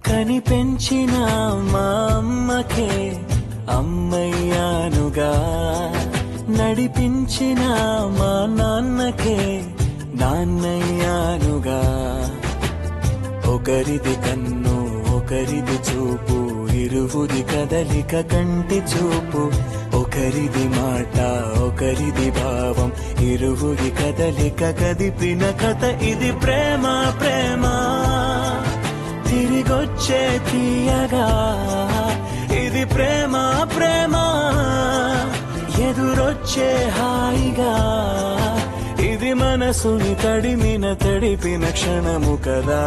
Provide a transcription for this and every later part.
కని పెంచిన మా అమ్మకే అమ్మయ్యానుగా, నడిపించిన మా నాన్నకే నాన్నయ్యానుగా. ఒకరిది కన్ను ఒకరిది చూపు, ఇరువురి కదలిక కంటి చూపు. ఒకరిది మాట ఒకరిది భావం, ఇరువురి కదలిక కదిపిన కథ ఇది ప్రేమ. ప్రేమ తిరిగొచ్చే తీయగా, ఇది ప్రేమ. ప్రేమ ఎదురొచ్చే హాయిగా, ఇది మనసుని తడిపిన క్షణము కదా.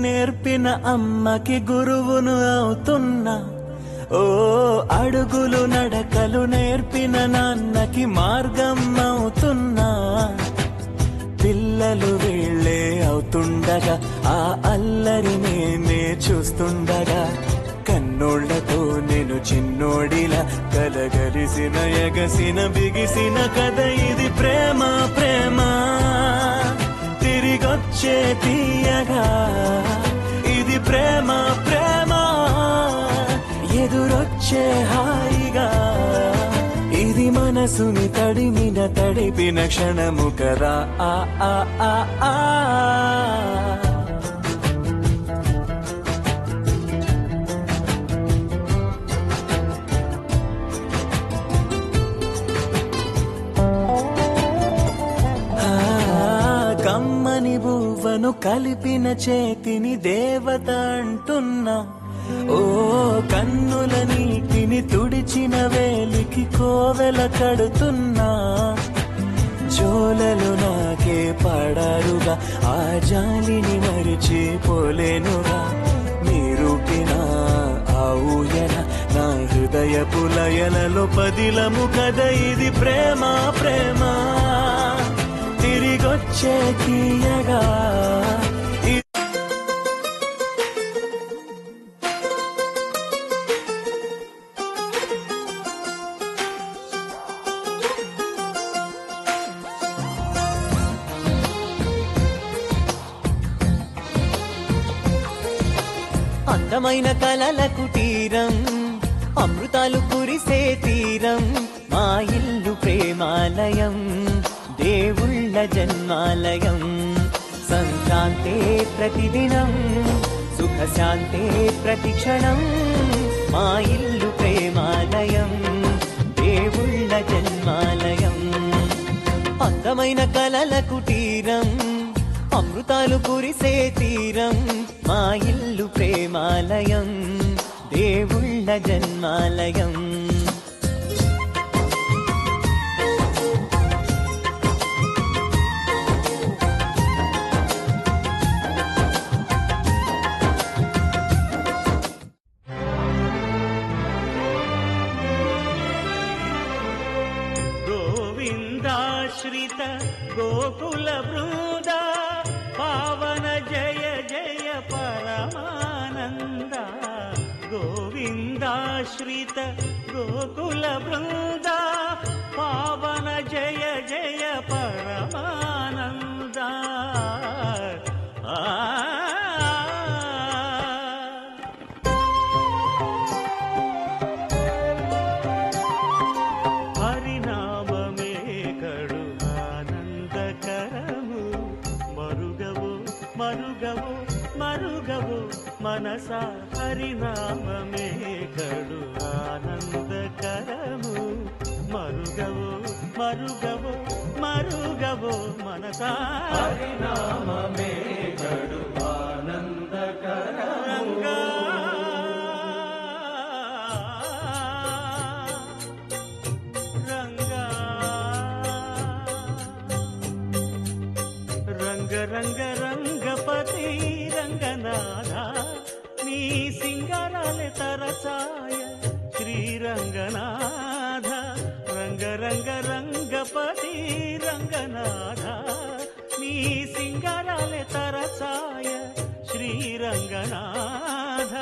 నేర్పిన అమ్మకి గురువును అవుతున్నా, ఓ అడుగులు నడకలు నేర్పిన నాన్నకి మార్గం అవుతున్నా. పిల్లలు వీళ్ళే అవుతుండగా, ఆ అల్లరి నేనే చూస్తుండగా, కన్నోళ్లతో నేను చిన్నోడిలా కలగలిసిన ఎగసిన బిగిసిన కథ ఇది ప్రేమ. ప్రేమ తిరిగొచ్చే తీయగా, ఇది ప్రేమ. ప్రేమ ఎదురొచ్చే హాయిగా, ఇది మనసుని తడిపిన క్షణము కదా. ఆ ఆ ఆ ఆ కమ్మని బువ్వను కలిపిన చేతిని దేవత అంటున్నా, ఓ కన్నుల నీటిని తుడిచిన వేలికి కోవెల కడుతున్నా. జోలలు నాకే పడారుగా, ఆ జాలిని మరిచిపోలేనుగా. మీరూపిన ఆ ఊయల నా హృదయపు లయలలో పదిలము కథ ఇది ప్రేమ. ప్రేమ తిరిగొచ్చే తీయగా, అందమైన కలల కుటీరం, అమృతాలు కురిసే తీరం. మా ఇల్లు ప్రేమాలయం, దేవుళ్ళ జన్మాలయం. సంక్రాంతే ప్రతిదినం, సుఖశాంతే ప్రతిక్షణం. మా ఇల్లు ప్రేమాలయం, దేవుళ్ళ జన్మాలయం. అందమైన కలల కుటీరం, అమృతాలు కురిసే తీరం. మా ఇల్లు ప్రేమాలయం, దేవుళ్ళ జన్మాలయం. గోవిందాశ్రిత గోకుల బృంద, పావన జయ జయ పరమానంద. గోవిందాశ్రిత గోకుల బృంద, పావన జయ జయ పరమానంద. హరినామమే కడు ఆనందకరం, మరుగవో మరుగవో మనసా హరినామమే కడు ఆనందకరము మరుగవో మరుగవో మరుగవో మనసా హరినామమే కడు ఆనందకరము రంగ రంగపతి రంగనాథ నీ సింగారాలే తరచాయ శ్రీరంగనాథ రంగ రంగ రంగపతి రంగనాథ నీ సింగారాలే తరచాయ శ్రీరంగనాథ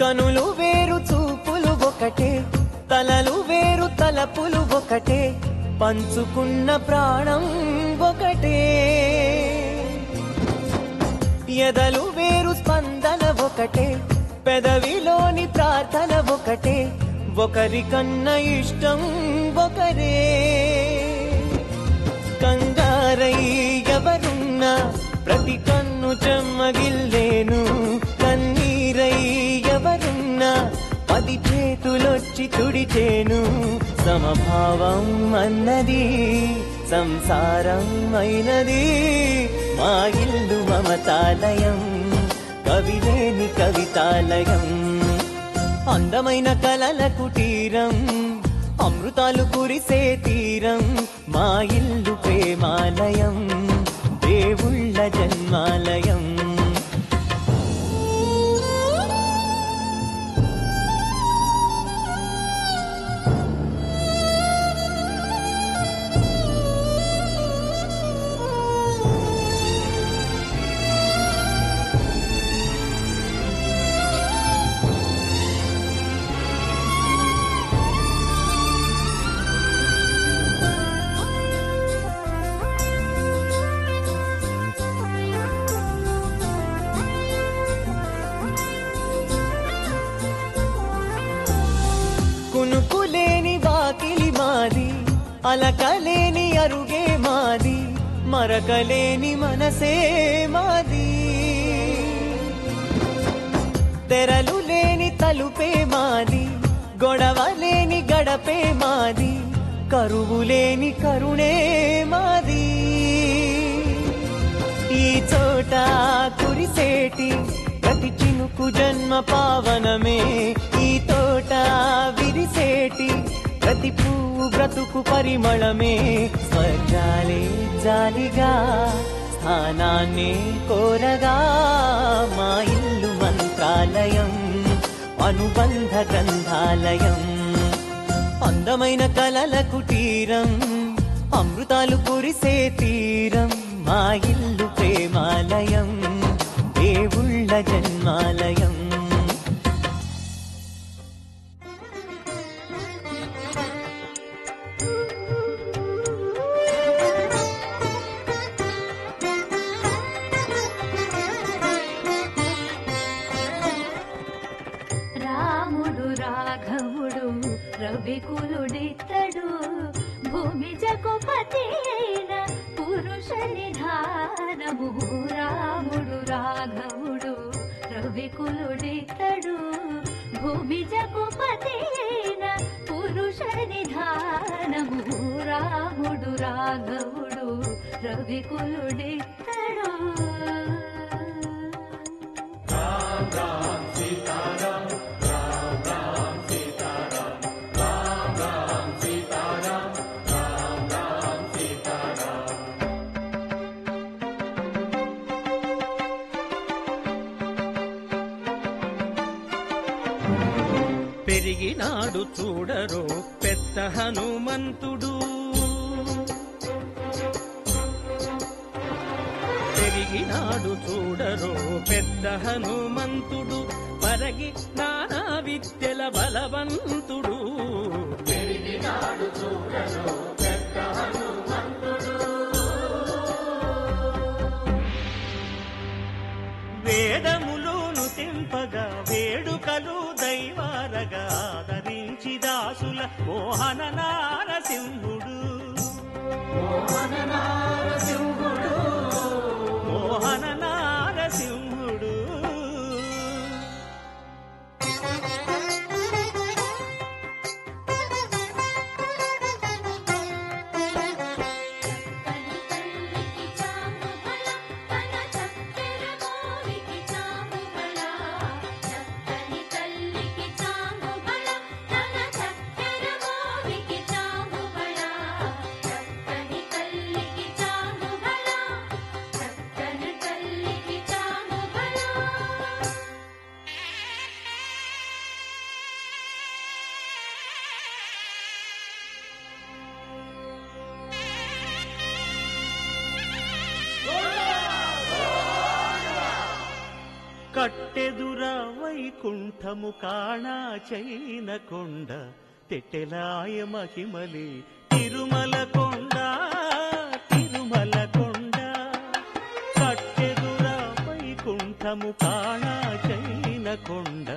కనులు వేరు చూపులు ఒకటే తలలు వేరు తలపులు ఒకటే పంచుకున్న ప్రాణం ఒకటే ఎదలు వేరు స్పందన ఒకటే పెదవిలోని ప్రార్థన ఒకటే ఒకరికన్నా ఇష్టం ఒకరే కంగారై ఎవరున్నా ప్రతి కన్ను చెమ్మగిల్లేను కన్నీరై ఎవరున్నా 10 చేతులొచ్చి తుడిచేను సమభావం అన్నది సంసారం అయినది మా ఇల్లు మమతాలయం కవిలేని కవితాలయం అందమైన కలల కుటీరం అమృతాలు కురిసే తీరం మా ఇల్లు ప్రేమాలయం దేవుళ్ళ జన్మాలయం కునుకులేని వాకిలి మాది అలకలేని అరుగే మాది మరకలేని మనసే మాది తెరలు లేని తలుపే మాది గొడవలేని గడపే మాది కరువులేని కరుణే మాది ఈ చోట కురిసేటి ప్రతి చినుకు జన్మ పావనమే ఈ తోట విరిసేటి ప్రతి పువ్వు బ్రతుకు పరిమళమే స్వర్గాలే జాలిగా స్థానాన్ని కోరగా మా ఇల్లు మంత్రాలయం అనుబంధ గ్రంథాలయం అందమైన కలల కుటీరం అమృతాలు కురిసే తీరం మా ఇల్లు ప్రేమాలయం దేవుళ్ళ జన్మాలయం రాముడు రాఘవుడు రవికులుడితడు భూమి జగపతి అయిన పురుష నిధానము రాముడు రాఘవుడు రవికులుడితడు భూమి జగపతి అయిన పురుష నిధానము రాముడు రాఘవుడు రవికులుడితడు పెరిగినాడు చూడరో పెద్ద హనుమంతుడు పెరిగినాడు చూడరో పెద్ద హనుమంతుడు, పరగి నానా విద్యల బలవంతుడు. పెరిగినాడు చూడరో పెద్ద హనుమంతుడు. వేదములును తెంపగా వేడుకలు దైవారగా ఆదరించి దాసుల మోహన నారసింహుడు. మోహన నారసింహుడు, మోహన నారసింహుడు. కట్టెదుర వైకుంఠము కాణా చైన కొండ, తెట్టెలాయ మహిమలి తిరుమల కొండ, తిరుమల కొండ. కట్టెదుర వైకుంఠము కాణా చైన కొండ,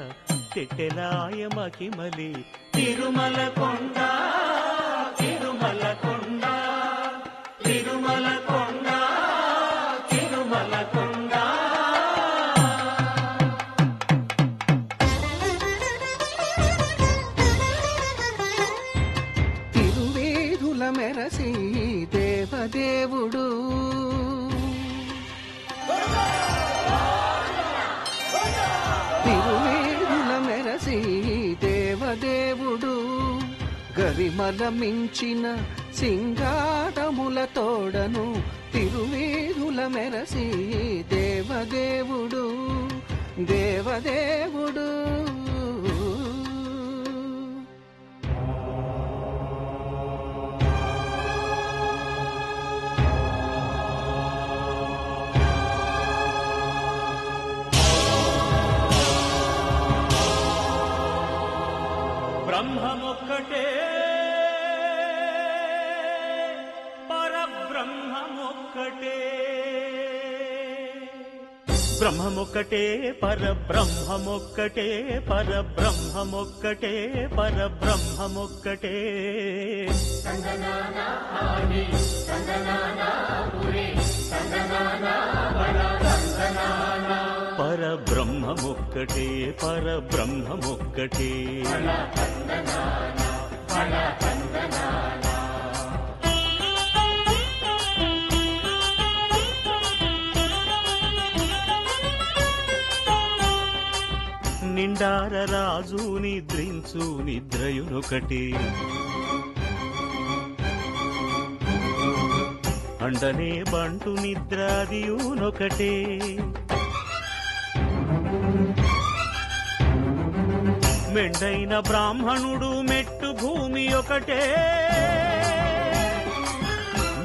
తెట్టెలాయ మహిమలి తిరుమల కొండ, తిరుమల కొండ, తిరుమల కొండ, తిరుమల కొండ. మెరసి దేవదేవుడు, తిరువేదుల మెరసి దేవదేవుడు, గరిమల మించిన సింగారముల తోడను తిరువేదుల మెరసి దేవదేవుడు, దేవదేవుడు. బ్రహ్మమొక్కటే పరబ్రహ్మమొక్కటే, బ్రహ్మమొక్కటే పరబ్రహ్మమొక్కటే, పరబ్రహ్మమొక్కటే, పరబ్రహ్మమొక్కటే. పరబ్రహ్మమొక్కటే, పరబ్రహ్మమొక్కటే. నిండార రాజు నిద్రించు నిద్రయునొకటి, అండనే బంటు నిద్రాదియునొకటే. మెండైన బ్రాహ్మణుడు మెట్టు భూమి ఒకటే,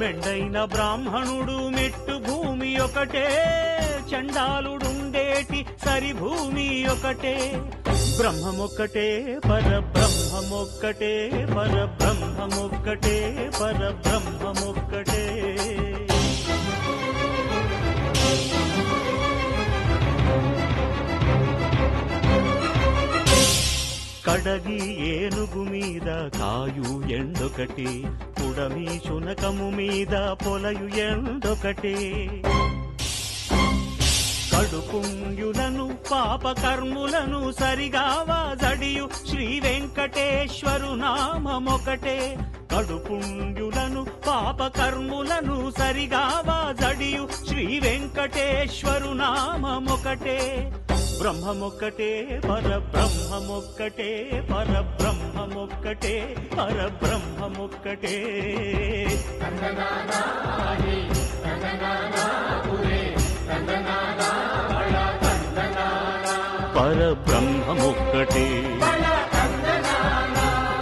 మెండైన బ్రాహ్మణుడు మెట్టు భూమి ఒకటే, చండాలుడుండేటి సరిభూమి ఒకటే. బ్రహ్మమొక్కటే పరబ్రహ్మమొక్కటే, పరబ్రహ్మమొక్కటే, పరబ్రహ్మమొక్కటే. కడగి ఏనుగు మీద కాయు ఎండొకటి, పుడమి శునకము మీద పొలయు ఎండొకటి. కడుపుంగులను పాపకర్ములను సరిగావా జడియు శ్రీ వెంకటేశ్వరు నామమొకటే. కడుపుంగులను పాపకర్ములను సరిగావా జడియు శ్రీ వెంకటేశ్వరు నామమొకటే. బ్రహ్మమొక్కటే పరబ్రహ్మమొక్కటే, పరబ్రహ్మమొక్కటే, పరబ్రహ్మమొక్కటే. పరబ్రహ్మమొక్కటే,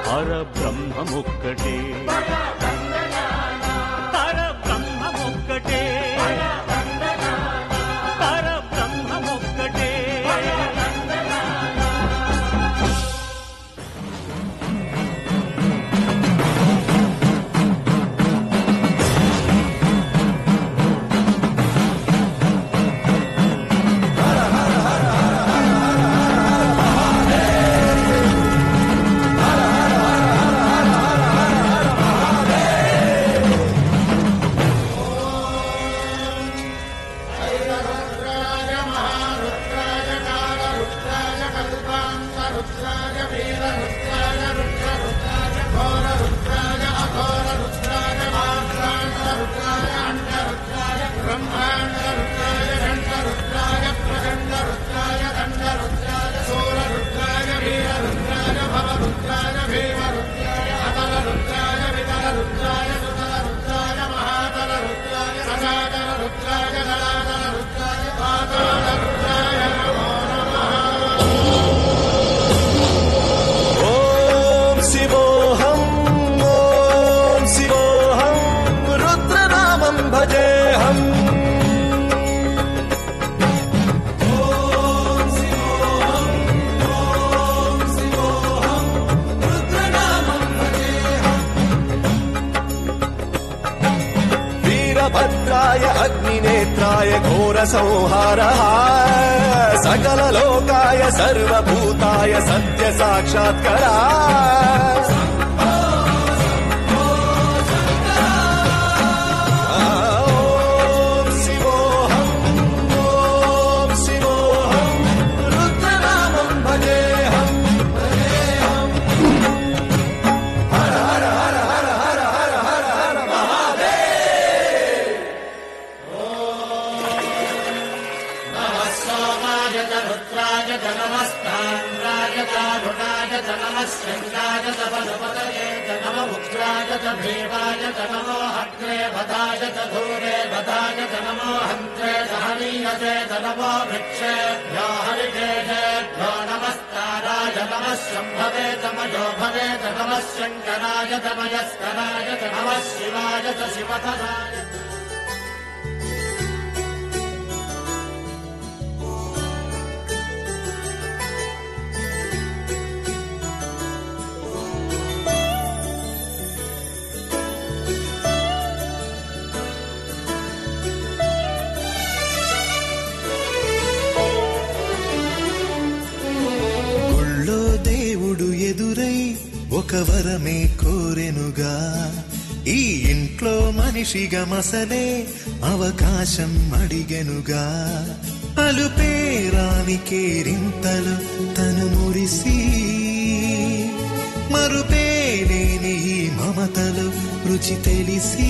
పరబ్రహ్మమొక్కటే, పరబ్రహ్మమొక్కటే. लोकाय घोर संहारः सकल लोकाय सर्वभूताय सत्य साक्षात्कारः भीमाय च नमो हग्रे वधाय च धूरे वधाय च नमो हन्त्रे सहनीयसे च नमो वृक्षेभ्यो हरिकेशेभ्यो नमस्काराय नमः शम्भवे च मयो भवे च नमः शङ्कराय च मयस्कराय च नमः शिवाय च शिवतराय ఎదురై ఒక వరమే కోరెనుగా ఈ ఇంట్లో మనిషిగా మసలే అవకాశం అడిగెనుగా అలుపేరాని కేరింతలు తను మురిసి మరుపేలేని ఈ మమతలు రుచి తెలిసి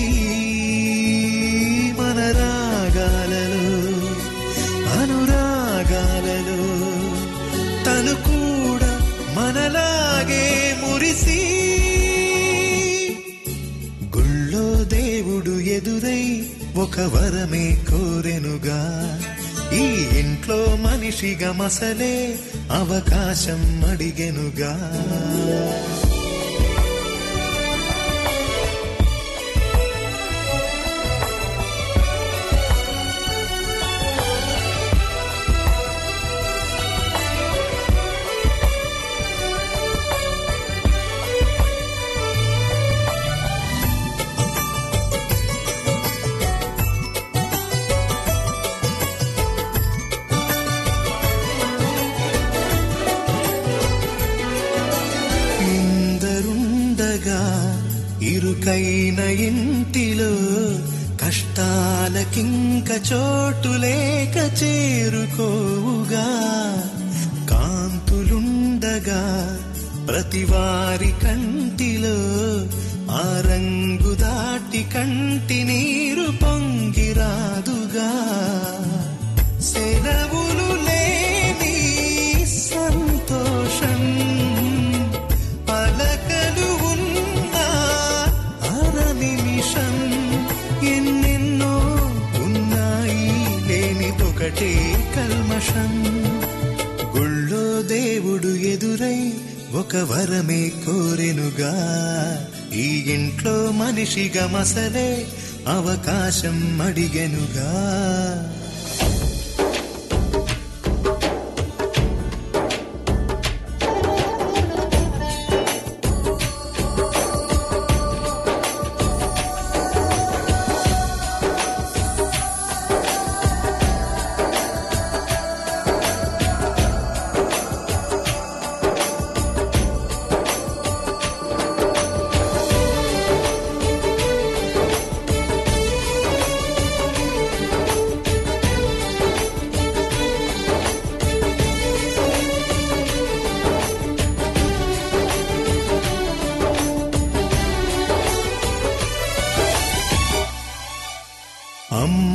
మన రాగాలలో అనురాగాలలో తను కూడా మనలాగే మురిసి గుళ్ళో దేవుడు ఎదురై ఒక వరమే కోరెనుగా ఈ ఇంట్లో మనిషిగా మసలే అవకాశం అడిగెనుగా ఇరుకైన ఇంటిలో కష్టాలకింక చోటు లేక చేరుకోవుగా కాంతులుండగా ప్రతివారి కంటిలో ఆ రంగు దాటి కంటి నీరు పొంగిరాదుగా సెలవులు లేని సంతోషం పలకలు ఎన్నెన్నో ఉన్నాయి లేనిదొకటే కల్మషం గుళ్ళో దేవుడు ఎదురై ఒక వరమే కోరెనుగా ఈ ఇంట్లో మనిషిగా మసలే అవకాశం అడిగెనుగా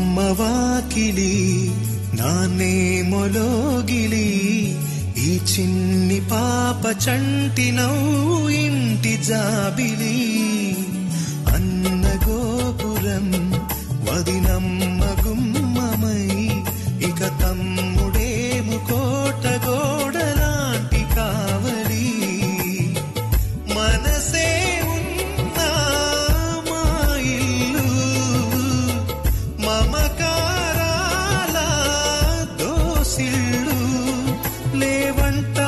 అమ్మవాకిలి నాన్నే మొలోగిలి ఈ చిన్ని పాప చంటి నవ్వు ఇంటి జాబిలి అన్న గోపురం వదినమ్మ గుమ్మమై ఇక తమ్ముడేము కోట గోడలాంటి కావలి మనసే ఉన్నా మా ఇల్లు మమకారాల దోసిళ్ళు లేవంట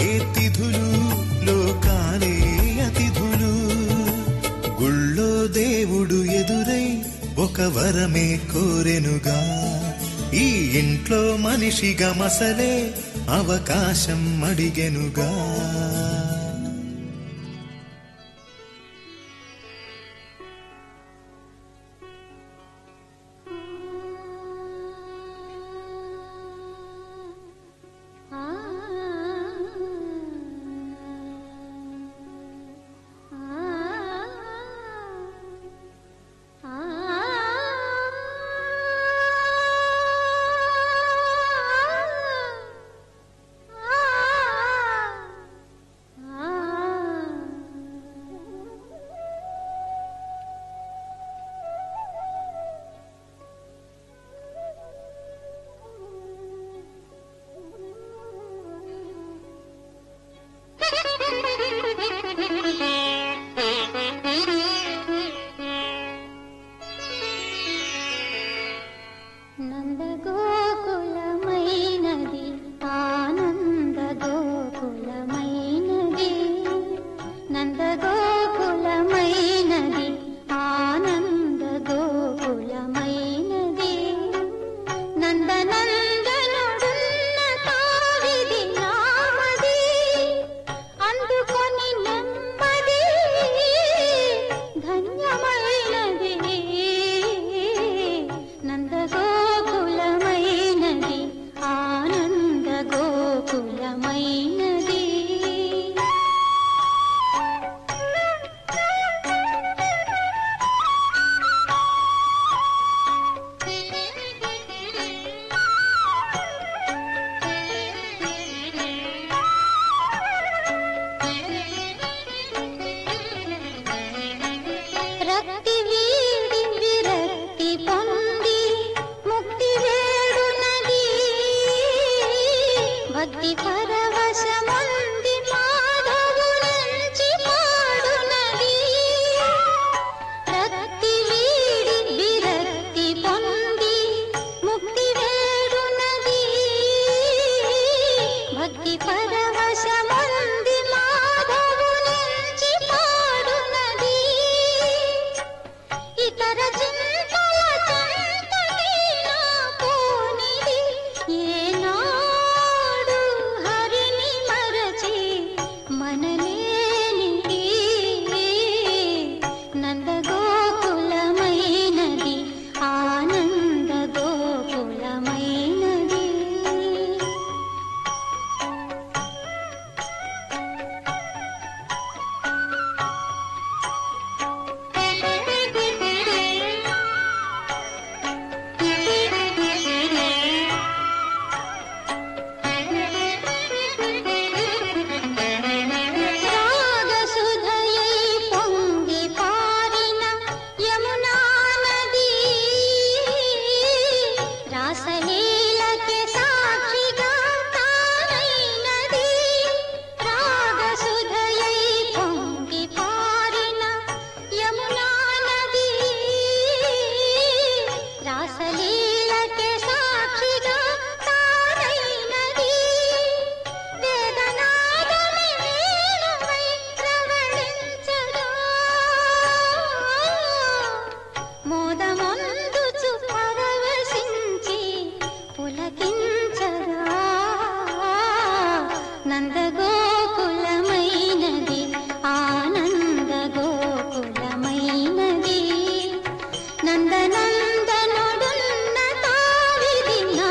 ఏ తిథులు లోకాలే అతిథులు గుళ్ళో దేవుడు ఎదురై ఒక వరమే కోరెనుగా ఇంట్లో మనిషిగా మసలే అవకాశం అడిగెనుగా. నందనందనుడున్న తావిది నా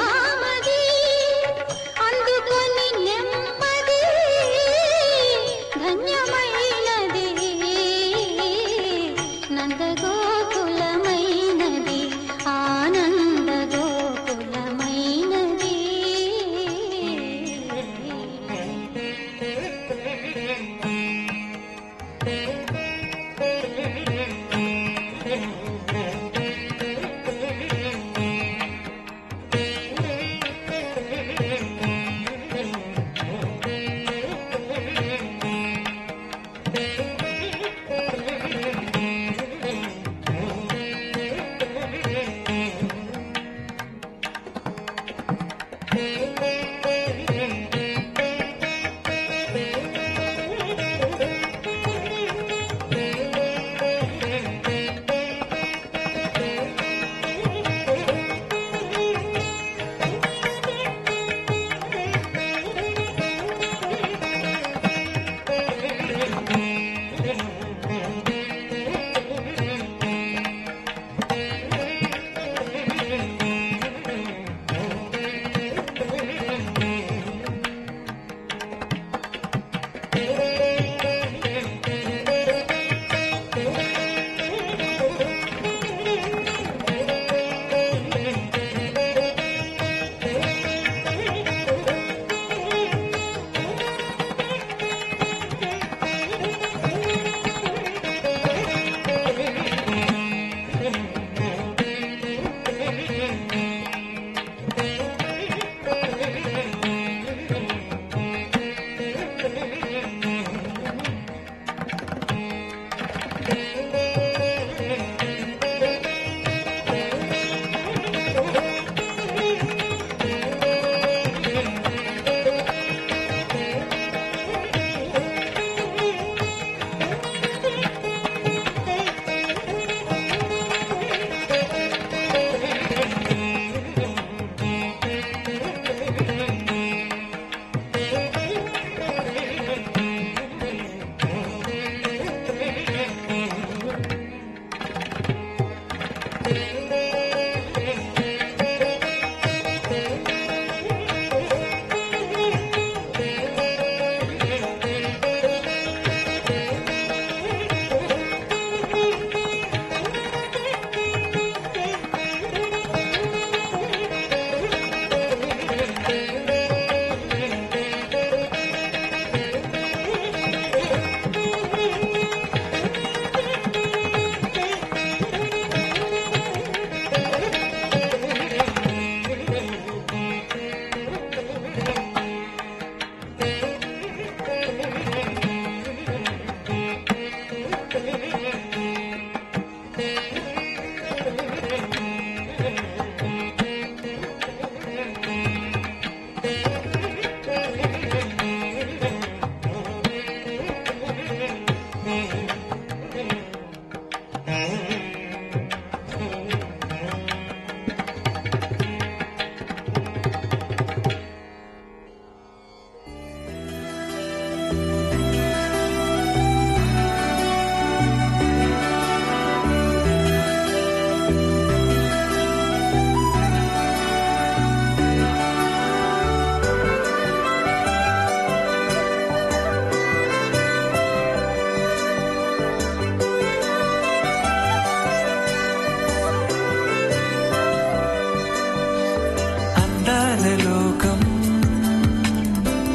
అందాల లోకం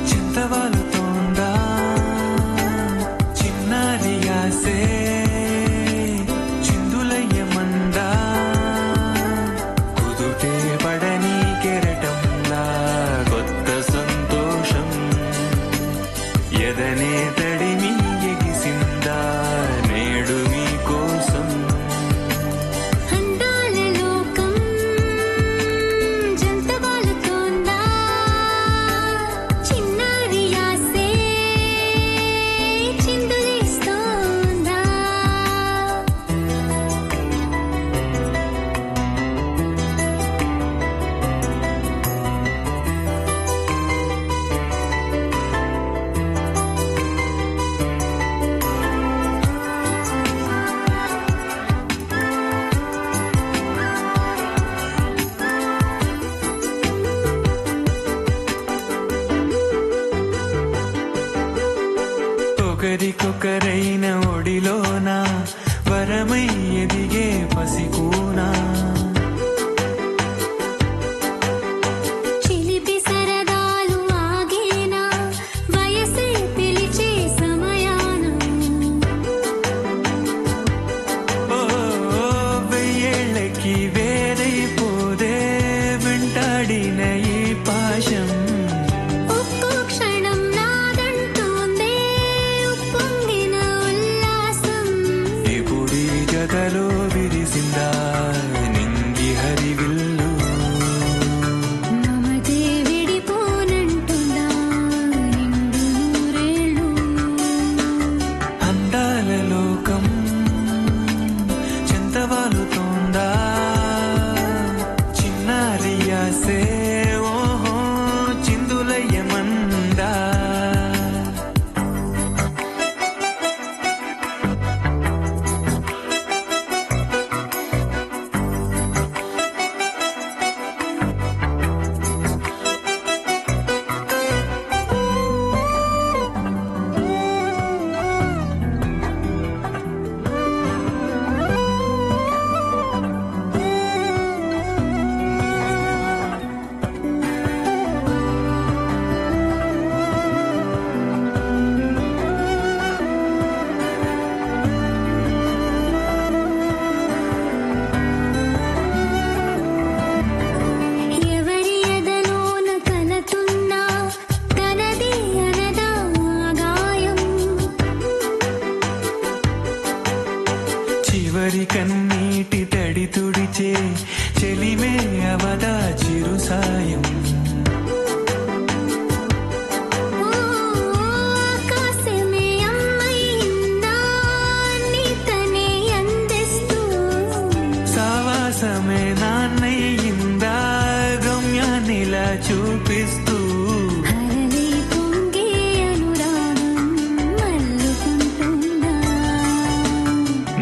చింతవాలుతోందా చిన్నారి ఆసే చిందులయ్యమందా కుదుటే పడని కెరటంలా కొత్త సంతోషం ఎదనే తడిమి ఎగిసిందా నేడు మీ కోసం అందాల లోకం జంతవాలుతోందా చిన్నారి ఆసే చిందులేస్తోందా ఒకరికొకరైన ఒడిలోన వరమై ఎదిగే పసికూనా చిలిపి సరదాలు ఆగేనా వయసే పిలిచే సమయాన ఓ వెయ్యేళ్ళకి వేరైపోదే వెంటాడిన ఈ పాశం ఒక్కో క్షణం నాదంటోందే ఉప్పొంగిన ఉల్లాసం ఇప్పుడు ఈ జతలో విరిసిందా నింగి హరివిల్లు మమతే విడిపోనంటుందా నిండు నూరేళ్ళు అందాల లోకం చింతవాలుతోందా చిన్నారి ఆసే ఓహో చిందులయ్యమందా ఎవరి ఎదలోన కలతున్నా కనది అనదా గాయం చివరి కన్నీటి తడి తుడిచే చెలిమే అవదా చిరు సాయం ఆకాశమే అమ్మయిందా నీతనే అందిస్తూ సావాసమే నాన్నయ్యిందా గమ్యాన్నిలా చూపిస్తూ హరలి పొంగే అనురాగం మల్లుకుంటుందా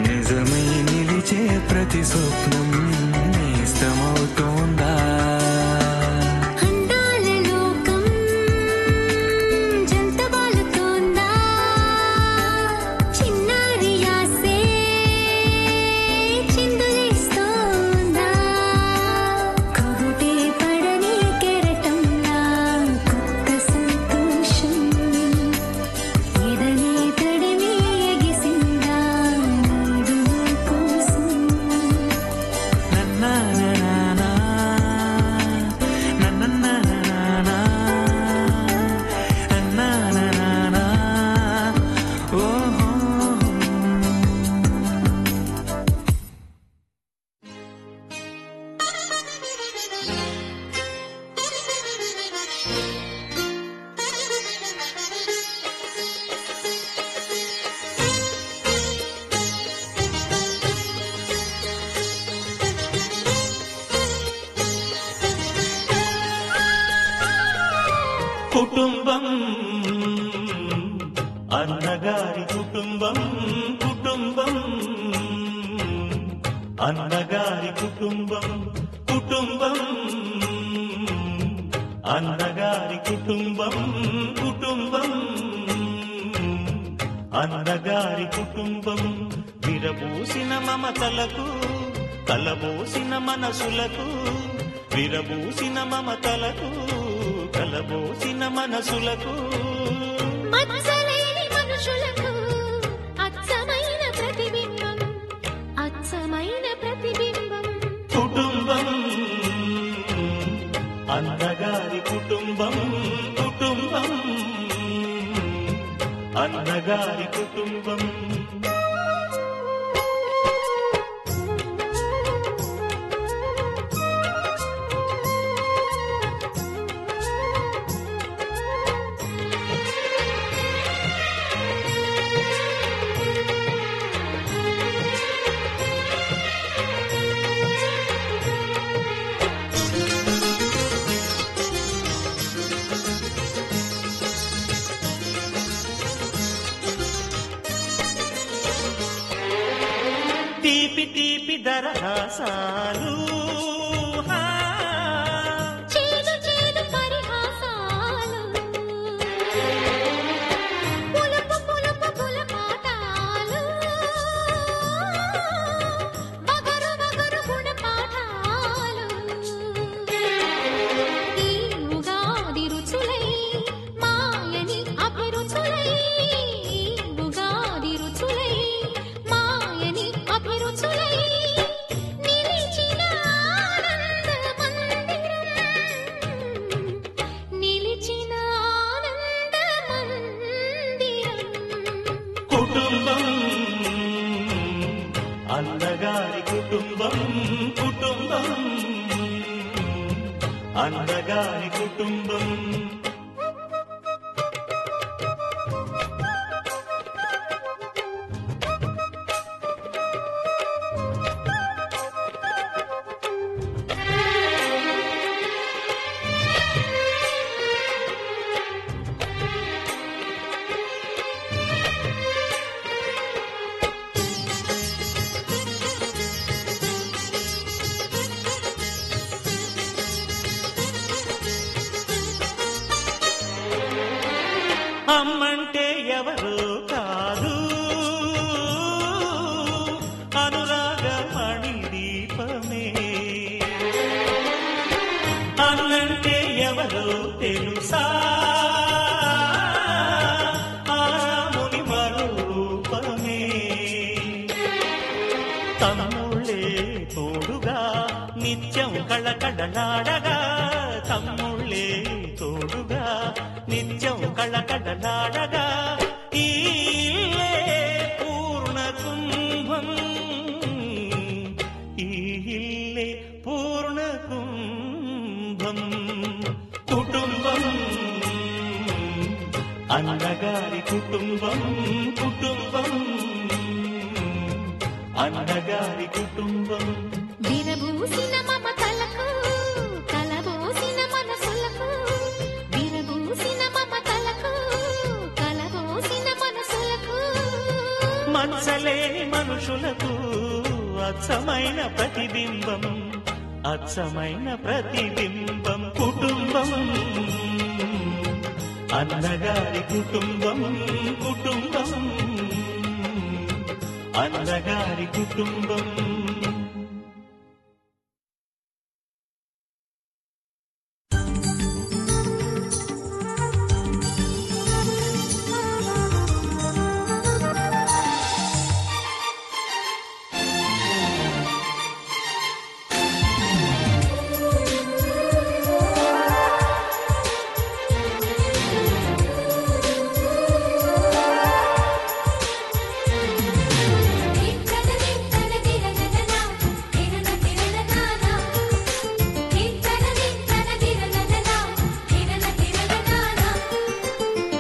నిజమై నిలిచే ప్రతి స్వప్నం నేస్తమవుతోందా అందాల లోకం జంతవాలుతోందా చిన్నారి ఆసే చిందులేస్తోందా కుదుటే పడని కెరటంలా కొత్త సంతోషం ఎదనే తడిమి ఎగిసిందా నీడు నీ కోసం నన్నానా నన్నన్నానా నన్నానా ఓహో కుటుంబం అన్నగారి కుటుంబం కుటుంబం అన్నగారి కుటుంబం కుటుంబం అన్నగారి కుటుంబం కుటుంబం అన్నగారి కుటుంబం విరబూసిన మమతలకు కలబోసిన మనసులకు విరబూసిన మమతలకు కలబోసిన మనసులకు మచ్చలేని మనుషులకు అచ్చమైన ప్రతిబింబం అచ్చమైన ప్రతిబింబం కుటుంబం అందగారి కుటుంబం కుటుంబం అందగారి కుటుంబం తీపి తీపి దరహాసాలు చేదు చేదు పరిహాసాలు పులుపు పులుపు పులపాటాలు బగరు బగరు గుణపాఠాలు ఈ ఉగాది రుచులై మాయని అభిరుచులై ఉగాది రుచులై మాయని అభిరుచులై నిలిచిన ఆనంద మందిరం నిలిచిన ఆనంద మందిరం కుటుంబం అందగారి కుటుంబం కుటుంబం అందగారి కుటుంబం అమ్మంటే ఎవరో కాదు అనురాగమణి దీపమే అన్నంటే ఎవరో తెలుసా ఆరాముని మరో రూపమే తమ్ముళ్ళే తోడుగా నిత్యం కళకళలాడగా తమ్ముళ్ళే తోడుగా నిత్యం కళకళలాడగా ఈ ఇల్లే పూర్ణ కుంభం ఈ ఇల్లే పూర్ణ కుంభం కుటుంబం అందగారి కుటుంబం కుటుంబం అందగారి కుటుంబం విరబూసిన మమతలకు కలబోసిన మనసులకు విరబూసిన మమతలకు కలబోసిన మనసులకు మచ్చలేని మనుషులకు అచ్చమైన ప్రతిబింబం అచ్చమైన ప్రతిబింబం కుటుంబం అందగారి కుటుంబం కుటుంబం అందగారి కుటుంబం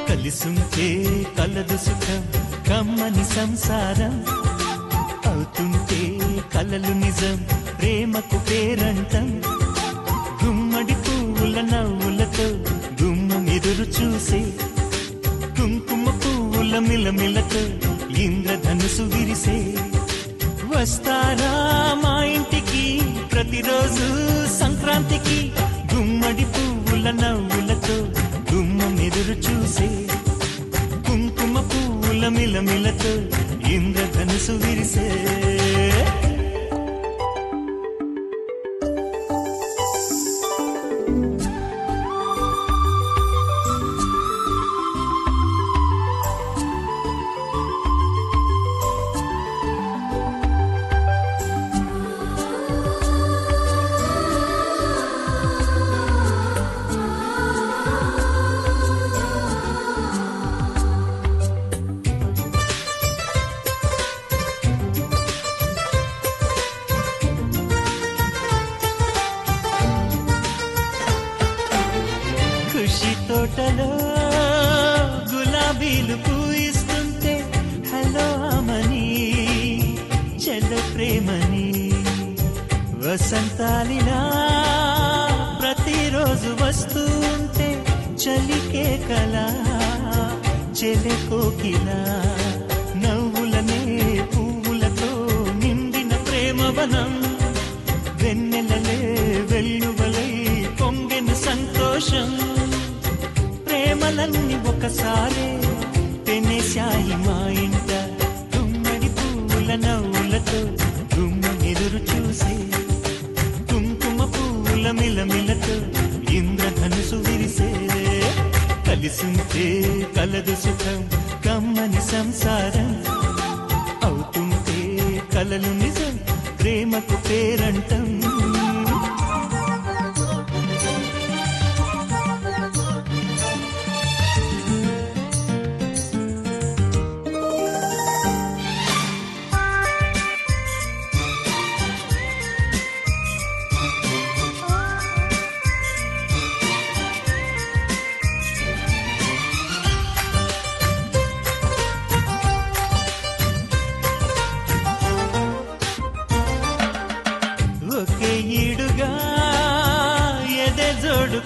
కలిసుంటే కలదు సుఖం కమ్మని సంసారం అవుతుంటే కలలు నిజం ప్రేమకు పేరంటం గుమ్మడి పువ్వుల నవ్వులతో గుమ్మం ఎదురు చూసే కుంకుమ పువ్వుల మిలమిలతో ఇంద్రధనుసు విరిసే వస్తారా మా ఇంటికి ప్రతిరోజు సంక్రాంతికి గుమ్మడి పువ్వుల నవ్వులతో గుమ్మం ఎదురు చూసే కుంకుమ పువ్వుల మిలమిలతో ఇంద్రధనుసు విరిసే పిచ్చి తోటలో గులాబీలు పూయిస్తుంటే హలో అమని చెల్ల ప్రేమని వసంతాలిలా ప్రతిరోజు వస్తూ ఉంటే చలికే కలా చెలె కోకిలా నవ్వులనే పువ్వులతో నిండిన ప్రేమవనం వెన్నెలలే వెల్లువలై పొంగెన సంతోషం ప్రేమలన్నీ ఒకసారే తెనేశాయి మా ఇంట గుమ్మడి పువ్వుల నవ్వులతో గుమ్మ ఎదురు చూసే కుంకుమ పువ్వుల మిలమిలతో ఇంద్రధనుసు విరిసే కలిసుంటే కలదు సుఖం కమ్మని సంసారం అవుతుంటే కలలు నిజం ప్రేమకు పేరంటం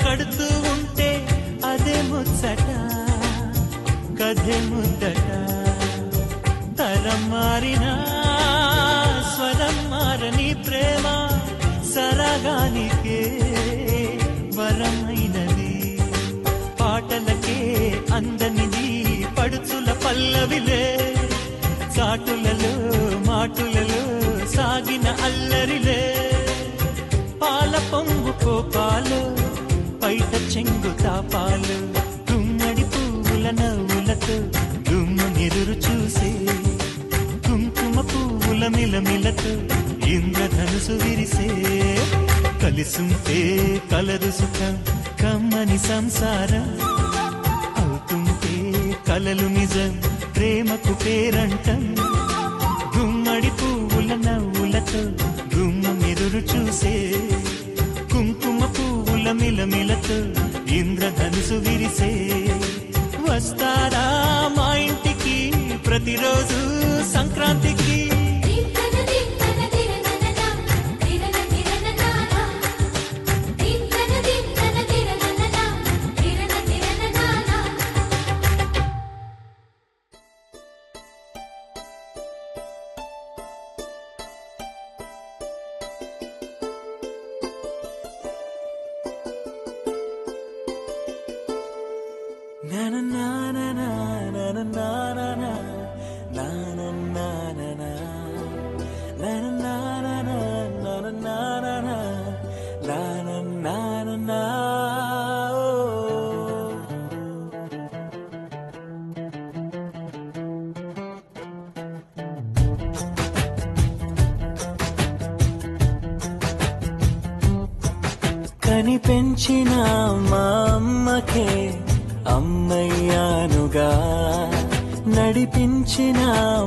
కడుతూ ఉంటే అదే ముచ్చట కథే ముద్దట తరం మారినా స్వరం మారని ప్రేమ సరగానికే వరమైనది పాటలకే అందనిది పడుచుల పల్లవిలే చాటులలో మాటులలో సాగిన అల్లరిలే పాల పొంగు కోపాలు బయట చెంగు తాపాలు గుమ్మడి పువ్వుల నవ్వులతో గుమ్మ ఎదురు చూసే కుంకుమ పువ్వుల మిలమిలతో ఇంద్రధనుసు విరిసే కలిసుంటే కలదు సుఖం కమ్మని సంసారం అవుతుంటే కలలు నిజం ప్రేమకు పేరంటం గుమ్మడి పువ్వుల నవ్వులతో గుమ్మ ఎదురు చూసే కుంకుమ పువ్వుల మిలమిలతో ఇంద్రధనుసు విరిసే వస్తారా మా ఇంటికి ప్రతిరోజు సంక్రాంతికి కని పెంచిన మా అమ్మకే అమ్మయ్యానుగా నడిపించిన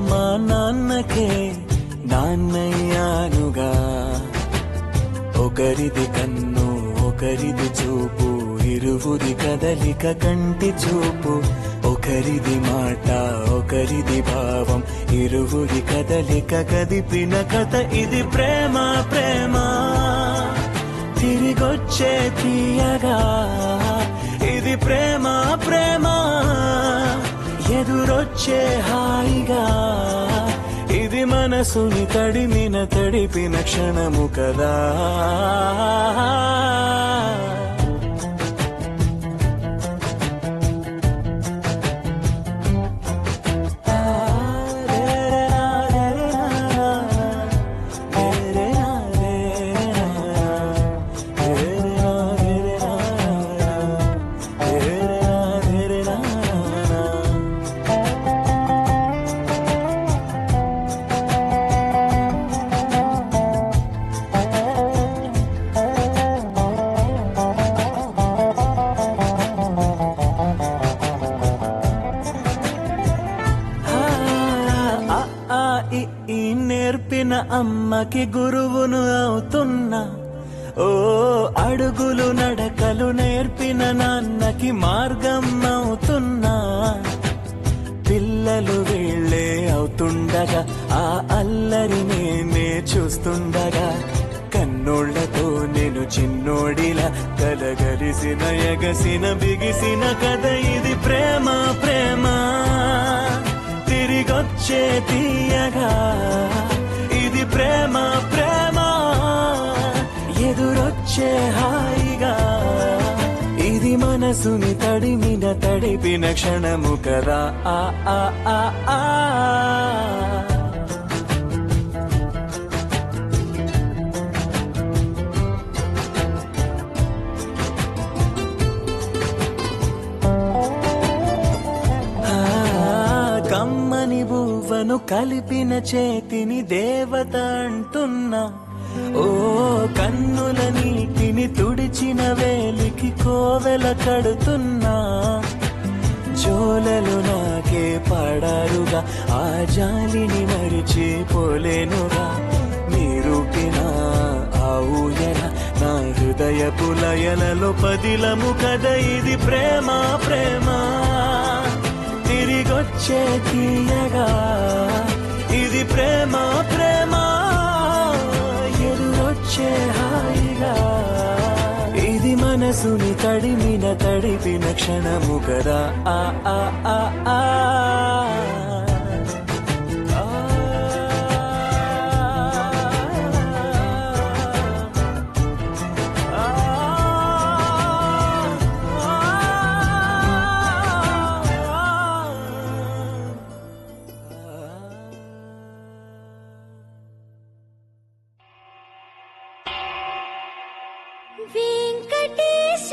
మా నాన్నకే నాన్నయ్యానుగా ఒకరిది కన్ను ఒకరిది చూపు ఇరువురి కదలిక కంటి చూపు ఒకరిది మాట ఒకరిది భావం ఇరువురి కదలిక కదిపిన కథ ఇది ప్రేమ ప్రేమ తిరిగొచ్చే తీయగా ఇది ప్రేమ ప్రేమ ఎదురొచ్చే హాయిగా ఇది మనసుని తడిపిన క్షణము కదా నేర్పిన అమ్మకి గురువును అవుతున్నా ఓ అడుగులు నడకలు నేర్పిన నాన్నకి మార్గం అవుతున్నా పిల్లలు వీళ్ళే అవుతుండగా ఆ అల్లరి నేనే చూస్తుండగా కన్నోళ్లతో నేను చిన్నోడిలా కలగలిసిన ఎగసిన బిగిసిన కథ ఇది ప్రేమ ప్రేమ తిరిగొచ్చే తీయగా ఇది ప్రేమ ప్రేమ ఎదురొచ్చే హాయిగా ఇది మనసుని తడిపిన క్షణము కదా ఆ ఆ ఆ ఆ కమ్మని బువ్వను కలిపిన చేతిని దేవత అంటున్నా ఓ కన్నుల నీటిని తుడిచిన వేలికి కోవెల కడుతున్నా జోలలు నాకే పడారుగా ఆ జాలిని మరిచిపోలేనుగా నీరూపిన ఆ ఊయల నా హృదయపు లయలలో పదిలము కదా ఇది ప్రేమ ప్రేమ తిరిగొచ్చే తీయగా ఇది ప్రేమ ప్రేమ ఎదురొచ్చే హాయిగా ఇది మనసుని తడిపిన క్షణము కదా ఆ ఆ ఆ ఆ వెంకటేశ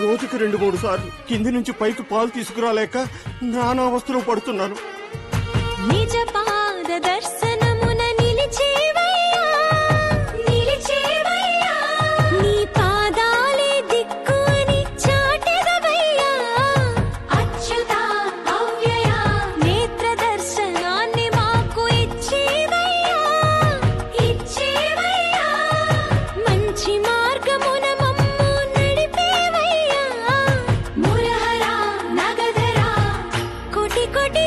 రోజుకి 2-3 సార్లు కింది నుంచి పైకి పాలు తీసుకురాలేక నానావస్థలో పడుతున్నాను. నిజ పాద దర్శనమున నిలిచేవయ్యా, నిలిచేవయ్యా, నీ పాదాలే దిక్కు అని చాటెదవయ్యా. అచ్యుత అవ్యయ నేత్ర దర్శనాన్ని మాకు ఇచ్చేవయ్యా, ఇచ్చేవయ్యా. మంచి మార్గమున మమ్ము నడిపేవయ్యా. మురహర నగధర కోటి కోటి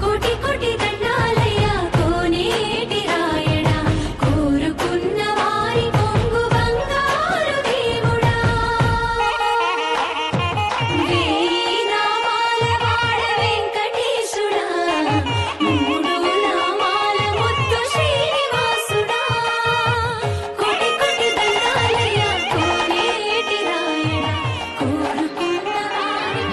కోటి కోటి దండాలయ్యా. కోనేటి రాయడా కోరుకున్న వారి కొంగు బంగారు దేవుడా. వేయి నామాల వాడ వెంకటేశుడా, 3 నామాల ముత్తు శ్రీనివాసుడా. కోటి కోటి దండాలయ్యా. కోనేటి రాయడా కోరుకున్న వారి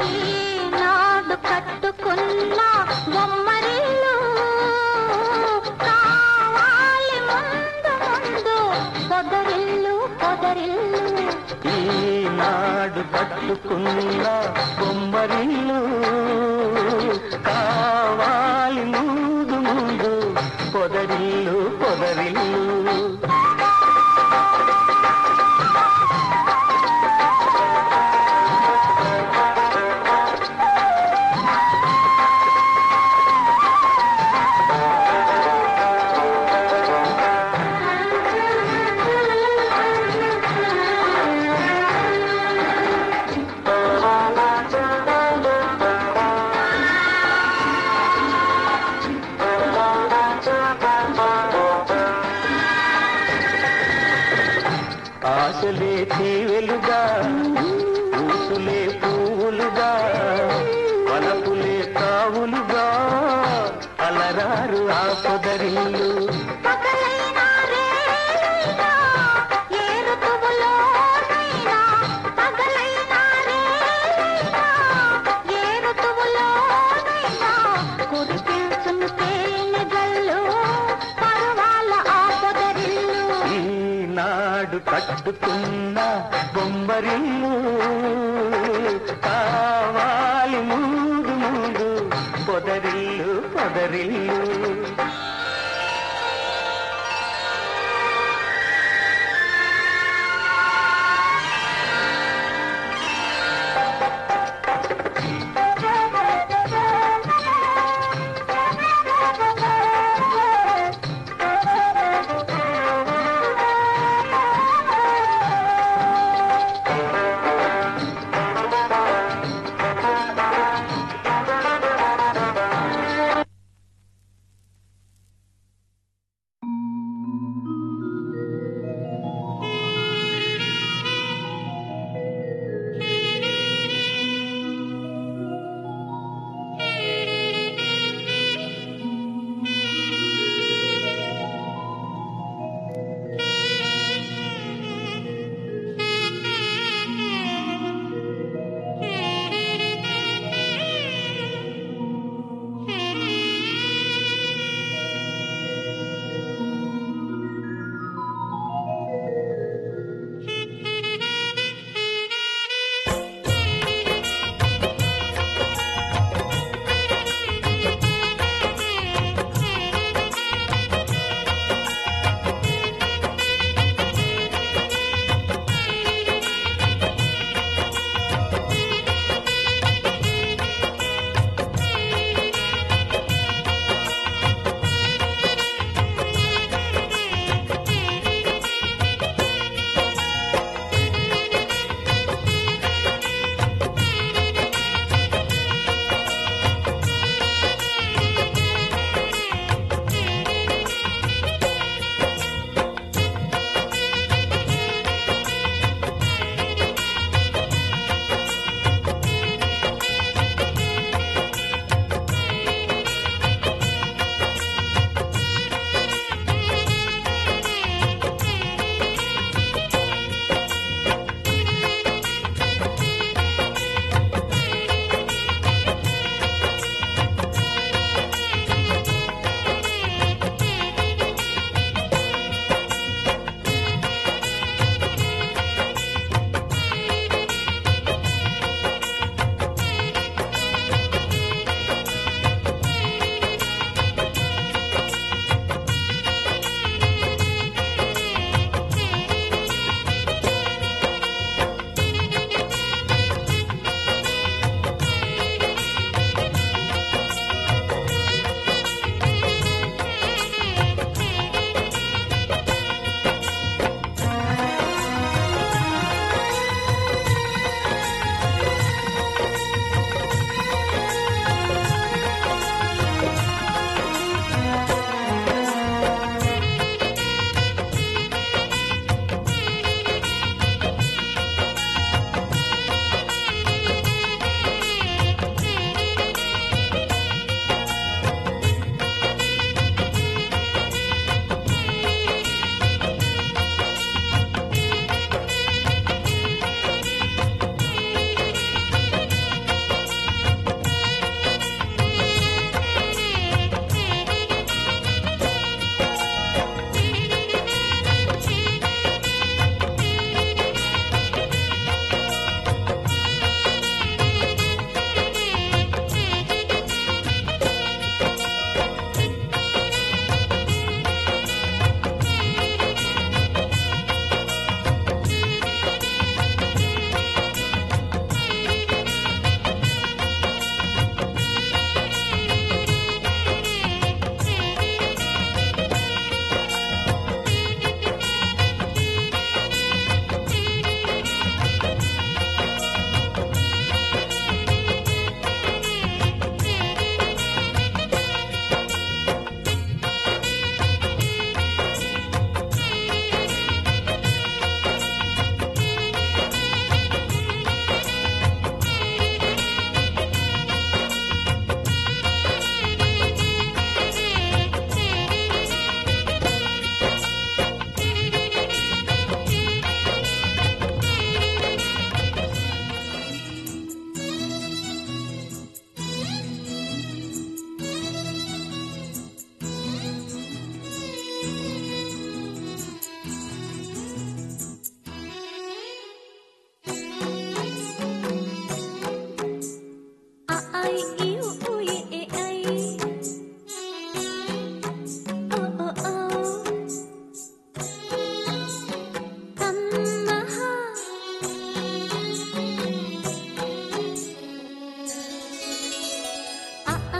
ఈనాడు కట్టుకున్న బొమ్మరిల్లు కావాలి ముందు ముందు పొదరిల్లు పొదరిల్లు. ఈనాడు కట్టుకున్న బొమ్మరిల్లు కావాలి ముందు ముందు పొదరిల్లు పొదరిల్లు. ఆశలే తీవెలుగా, ఊసులే పువ్వులుగా, వలపులే కావులుగా అలరారు ఆ పొదరిల్లు. పగలైనా రేలైనా ఏ ఋతువులోనైనా, పగలైనా రేలైనా ఏ ఋతువులోనైనా కురిపించును తేనెగల్లు పరువాల ఆ పొదరిల్లు. ఈనాడు కట్టుకున్న బొమ్మరిల్లు కావాలి ముందు ముందు పొదరిల్లు పొదరిల్లు.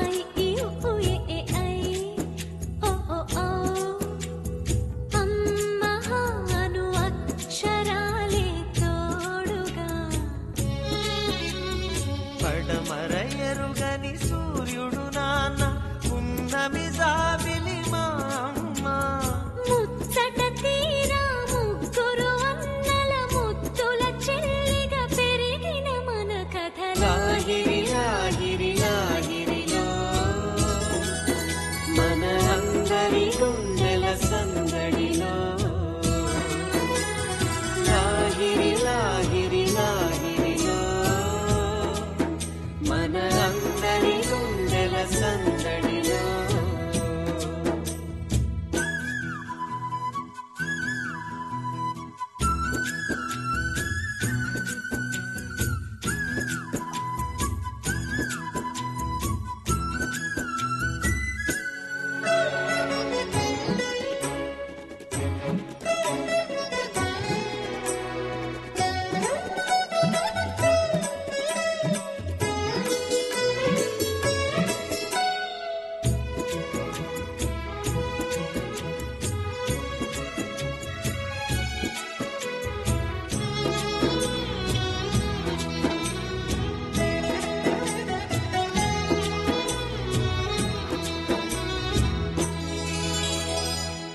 ఐ ఈ ఉ ఏ ఐ ఓ ఓ ఓ అమ్మ అను అక్షరాలే తోడుగా పడమర ఎరుగని సూర్యుడు నాన్న ఉన్నమి జాబిలి మా అమ్మ ముచ్చట తీరా ముగ్గురు అన్నల ముద్దుల చెల్లిగా పెరిగిన మన కథ లాహిరి లాహిరి లాహిరిలో మన అందరి గుండెల సందడిలో లాహిరి లాహిరి లాహిరిలో మన అందరి గుండెల సందడిలో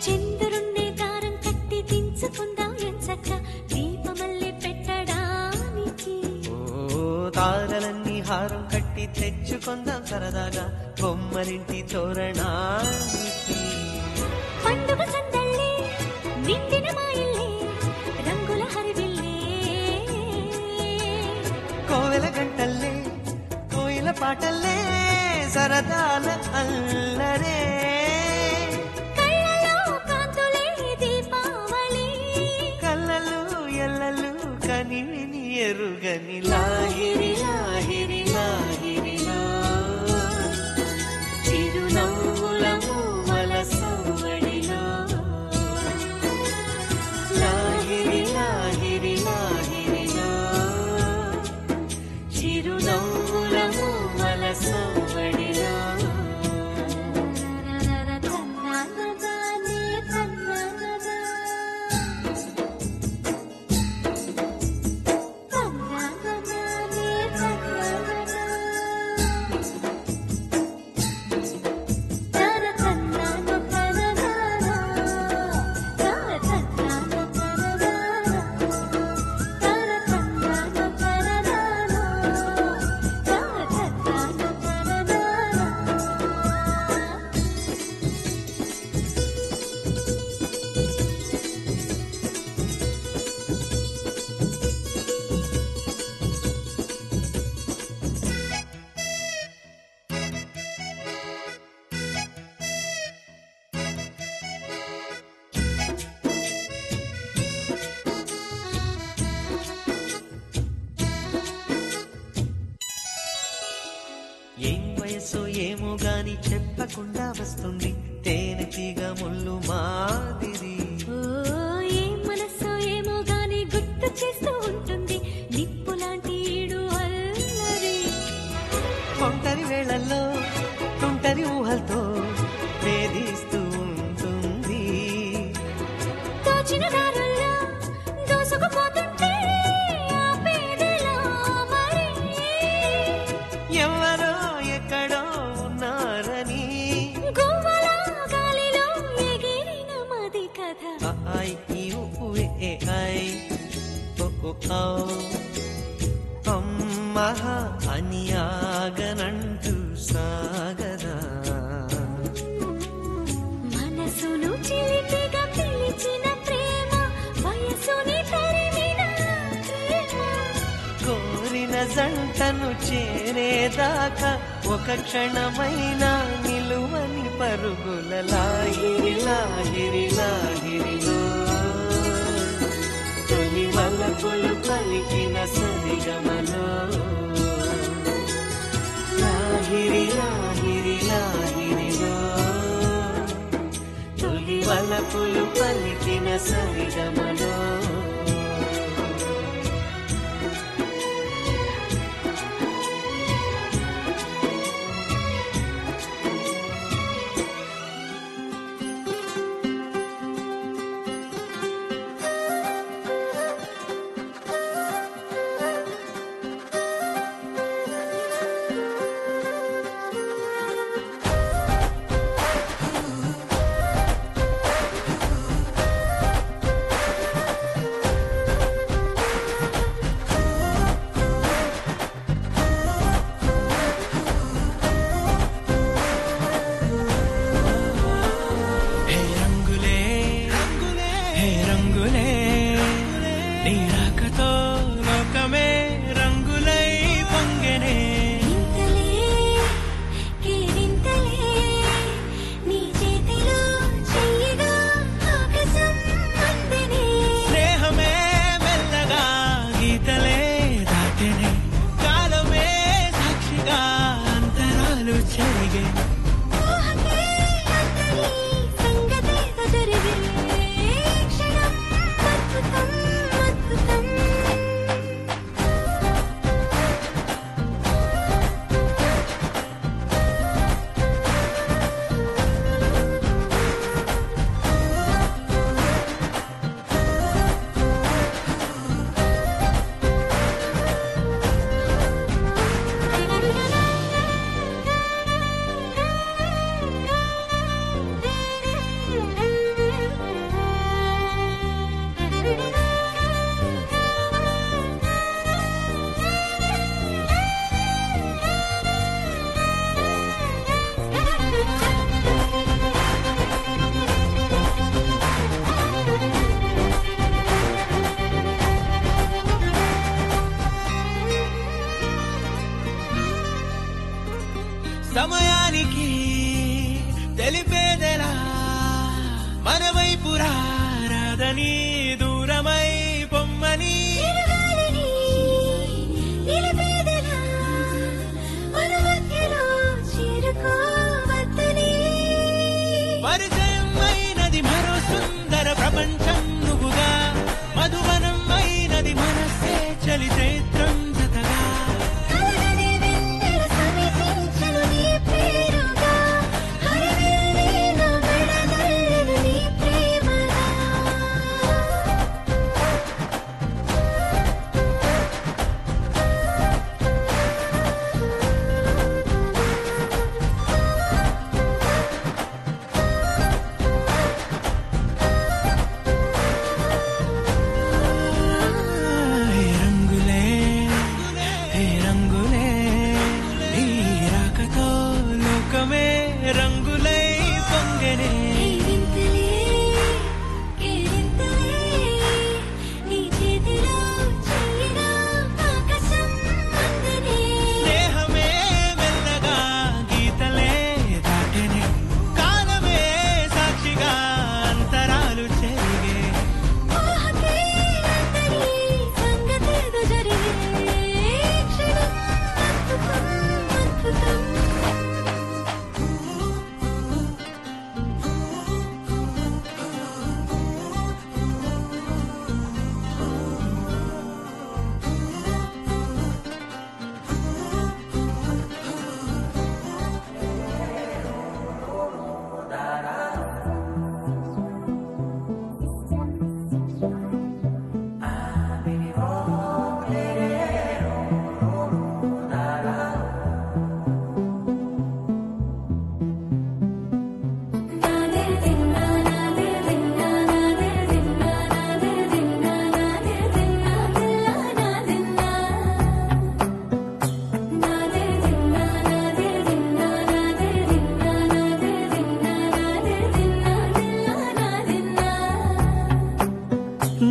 చంద్రుణ్ణి దారం కట్టి దించుకుందాం ఎంచక్క దీపమల్లె పెట్టడానికి తారలన్నీ హారం కట్టి తెచ్చుకుందాం సరదాగా బొమ్మరింటి తోరణానికి పండుగ సందళ్ళే నిండిన మా ఇల్లే రంగుల హరివిల్లే కోవెల గంటల్లే కోయిల పాటల్లే సరదాల అల్లరే కళ్ళలో కాంతులే దీపావళి కళ్ళలు ఎల్లలు కనివిని ఎరుగని లాహిరి లాహిరి లాహిరిలో చిరునవ్వుల మూవల సవ్వడిలో లాహిరి లాహిరి లాహిరిలో చిరునవ్వుల మూవల సవ్వడిలో తన్నానదానే తన్నానదా తన్నానదానే తన్నానదా తన తన్నాన తనదానా తన తన్నాన తనదానా తన తన్నాన తనదానా తన తన్నాన తనదానా ఏం వయసు ఏమో గాని చెప్పకుండా వస్తుంది తేనెటీగ ముళ్ళు మాదిరి ఓ ఏ మనస్సు ఏమో గాని గుర్తు చేస్తూ ఉంటుంది నిప్పు లాంటి ఈడు అల్లరి ఒంటరి వేళల్లో తుంటరి ఊహలతో వేధిస్తూ ఉంటుంది తోచిన దారుల్లో దూసుకుపోతుంటే ఆపేదెలా మరి ఎవరో ఎక్కడో ఉన్నారని గువ్వల గాలిలో ఎగిరిన మది కథ ఐ ఈ ఉ ఏ ఐ ఓ ఓ ఔ అమ్మ అని ఆగనంటూ సాగదా మనసును చిలిపిగా పిలిచిన ప్రేమ వయసుని తరిమిన ప్రేమ కోరిన జంటను చేరేదాకా ఒక క్షణమైన నిలువని పరుగుల లాహిరి లాహిరి లాహిరిలో తొలి వలపులు పలికిన సరిగమలో లాహిరి లాహిరి లాహిరిలో తొలి వలపులు పలికిన సరిగమలో జరిగే సంగతేదో జరిగే క్షణం అద్భుతం అద్భుతం సమయానికి తెలిపేదెలా మన వైపు రాదని దూరమై పొమ్మని పరిచయం అయినది మరో సుందర ప్రపంచం నువ్వుగా మధువనం అయినది మనసే చలి చైత్రం జతగా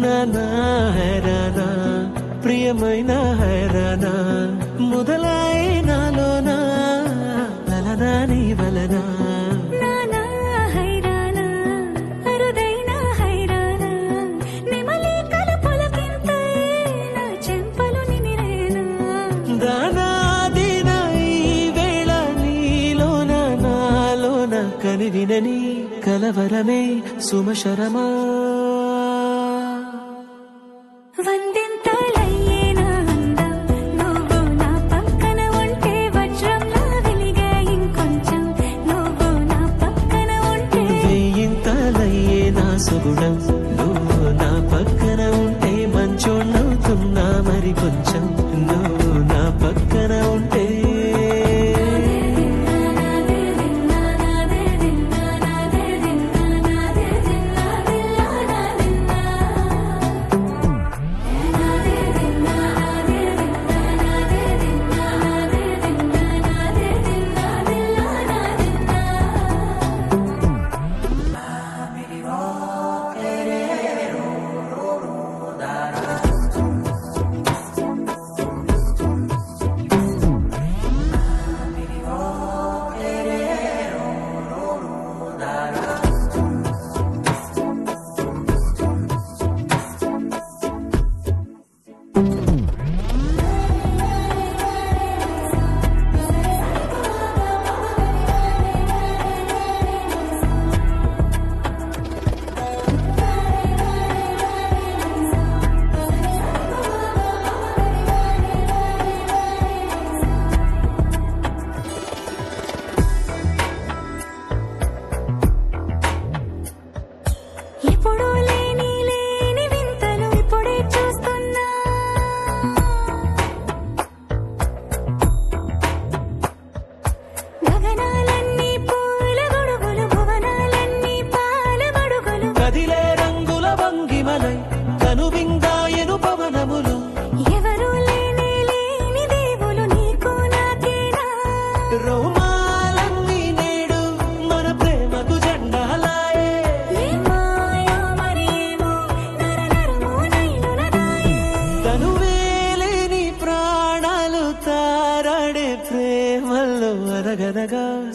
నానా హైరానా ప్రియమైన హైరానా మొదలై నాలోనా లలనాని వలనా నానా హైరానా అరుదైన హైరానా నిమలి కలుపులకింతై నా చెంపలు నిమిరేనా దానాదిన ఈ వేళ నీలోన నాలోన కనివినని కలవరమే సుమశరమా వందింతలయ్యేనా అందం నువ్వు నా పక్కన ఉంటే వజ్రంలా వెలిగే ఇంకొంచెం నువ్వు నా పక్కన ఉంటే వేయింతలయ్యే నా సుగుణం నువ్వు నా పక్కన ఉంటే మంచోళ్ళవుతున్నా మరి కొంచెం నువ్వు నా పక్కన ఉంటే నా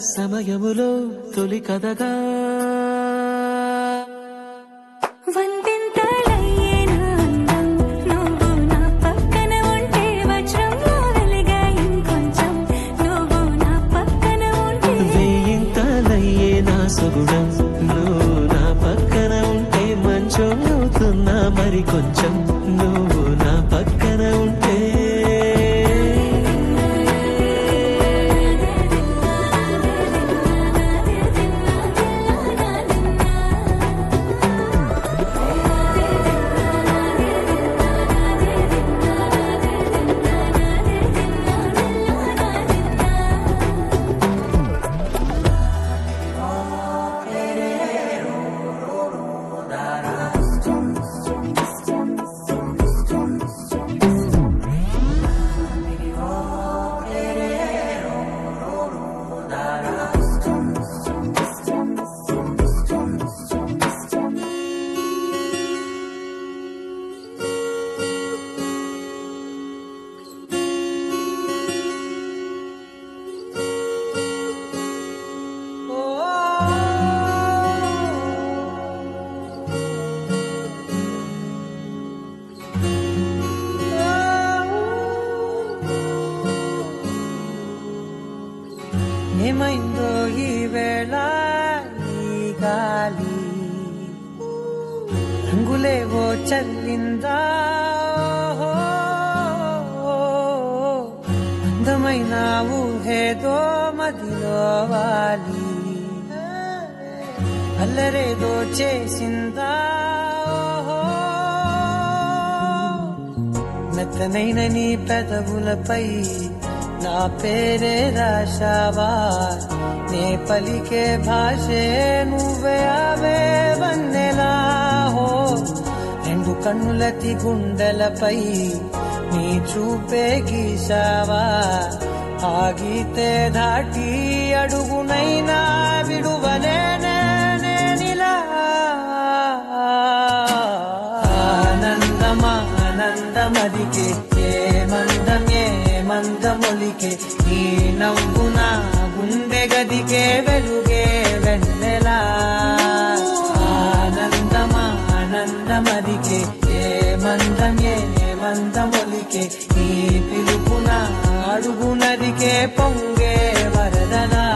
సమయములో తొలి కథగా సగుణం నువ్వు నా పక్కన ఉంటే మంచం అవుతున్నా మరి కొంచెం నువ్వు నా పక్కన ఉంటే ఏమైందో ఈ వేళ ఈ గాలి రంగులేవో చల్లిందా అందమైన ఊహేదో మదిలో వాలి అల్లరేదో చేసిందా మెత్తనైన నీ పెదవులపై నా పేరే రాశావా నే పలికే భాషే నువ్వే అవే వన్నెలా హో రెండు కన్నులతి గుండెలపై నీ చూపే గీశావా ఆగితే దాటి అడుగునైనా విడువలేనే నేనిలా ఆనందమా ఆనందమదికే ఏ మందమే మందమొలికే ఈ నవ్వున గుండె గదికే వెలుగే వెన్నెలా ఆనందమా ఆనందమదికే ఏ మందమే మందమొలికే ఈ పిలుపున అడుగునదికే పొంగే వరదలా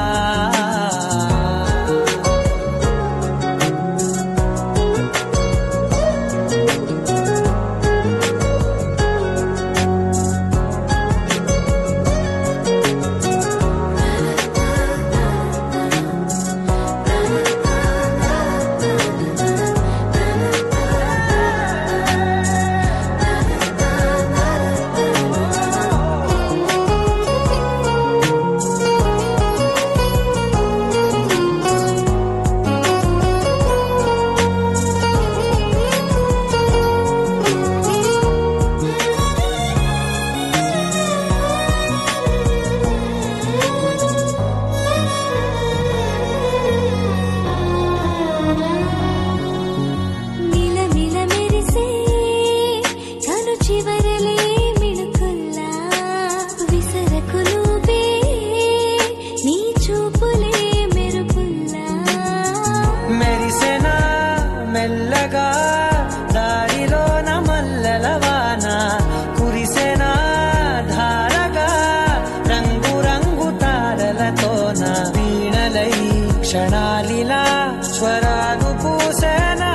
క్షణాలిలా స్వరాలు పూసేనా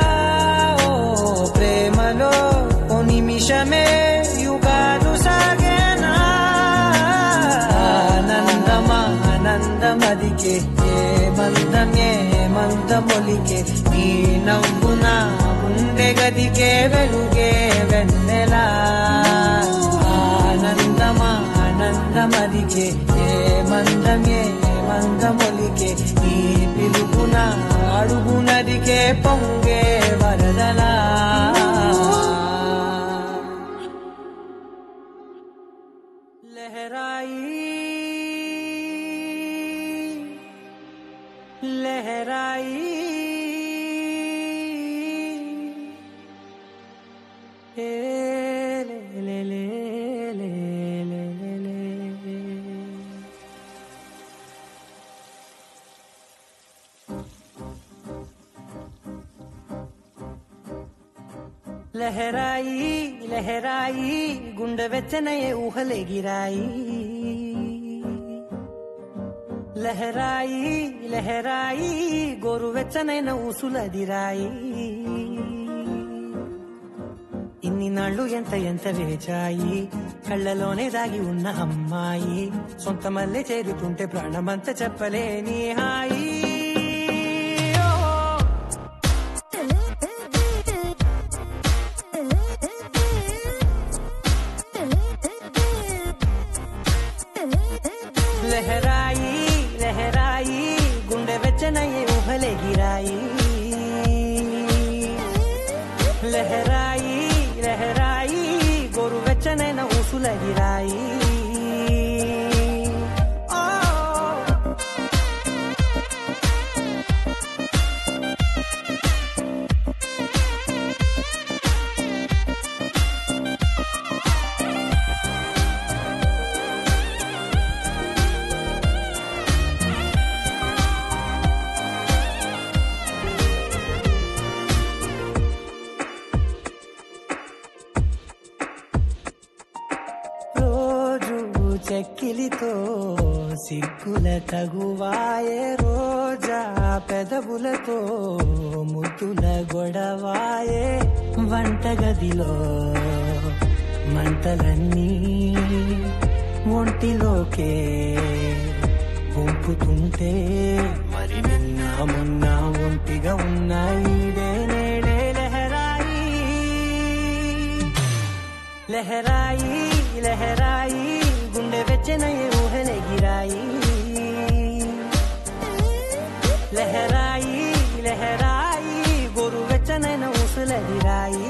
ఓ ప్రేమలో ఓ నిమిషమే యుగాలు సాగేనా ఆనందమా ఆనందమదికే ఏ మందమొలికే నీ నవ్వున గుండె గదికే వెలుగే వెన్నెలా ఆనందమా ఆనందమదికే ఏ మందమొలికే ఈ పిలుపున అడుగునదికే పొంగే వరదలా లహరాయి లహరాయి లహరాయి లహరాయి గుండె వెచ్చనయే ఊహలెగిరాయి లహరాయి లహరాయి గోరు వెచ్చనైన ఊసులదిరాయి ఇన్ని నాళ్ళు ఎంత ఎంత వేచాయి కళ్ళలోనే దాగి ఉన్న అమ్మాయి సొంత మల్లె చేరుతుంటే ప్రాణమంతా చెప్పలేని హాయి లహరాయి లహరాయి గుండె వెచ్చనయ్యే ఊహలెగిరాయి లహరాయి లహరాయి గోరు వెచ్చనైన ఊసులగిరాయి చెక్కిలితో సిగ్గుల తగువాయే రోజా పెదవులతో ముద్దుల గొడవాయే వంటగదిలో మంటలన్నీ ఒంటిలోకే పంపుతుంటే మరి నిన్న మొన్న ఒంటిగా ఉన్నాయి నేడే లహరాయి లహరాయి లహరాయి గుండె వెచ్చనయ్యే ఊహలెగిరాయి లహరాయి లహరాయి గోరు వెచ్చనైన ఊసులగిరాయి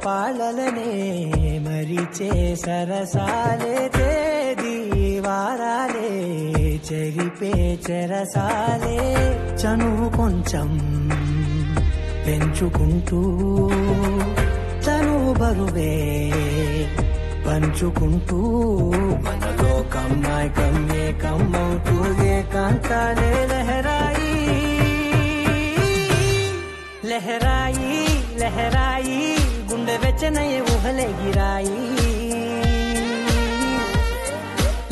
పాలలనే మరిచే సరసాలే తేదీ వారాలే చెరిపే చెరసాలే చనువు కొంచెం పెంచుకుంటూ తనువు బరువే పంచుకుంటూ మనలో కమ్మాయి కమ్మే కమ్మవుతూ ఏకాంతాలే లహరాయి లహరాయి లహరాయి గుండె వెచ్చనయ్యే ఊహలెగిరాయి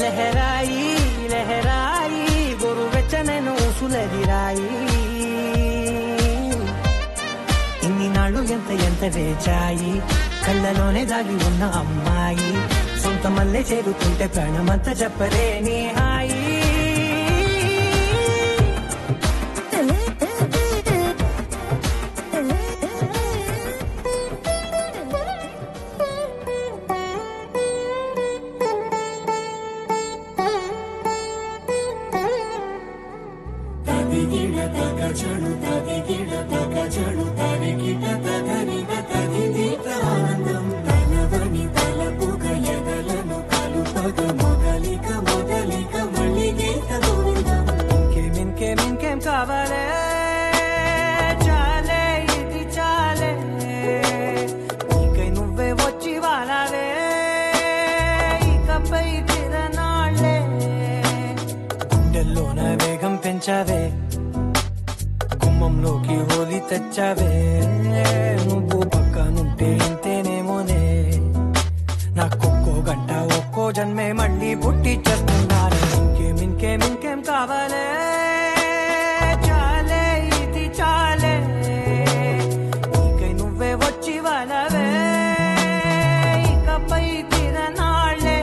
లహరాయి లహరాయి గోరు వెచ్చనైన ఊసులగిరాయి ఇన్ని నాళ్ళు ఎంత ఎంత వేచాయి కళ్ళలోనే దాగి ఉన్న అమ్మాయి సొంత మల్లె చేరుతుంటే ప్రాణమంతా చెప్పలేని హాయి ఇంకేం కావాలే చాలే ఇది చాలే నీకై నువ్వే వచ్చి వాలావే ఇకపై తిరనాళ్ళే గుండెల్లోన వేగం పెంచావే గుమ్మంలోకి హోలీ తెచ్చావే నువ్వు పక్కనుంటే ఇంతేనేమోనే నాకొక్కో గంట ఒక్కో జన్మే మళ్ళీ పుట్టి చేస్తున్నాను ఇంకేం కావాలే చాలే ఇది చాలే నీకై నువ్వే వచ్చి వాలవే ఇకపై తిరనాళ్ళే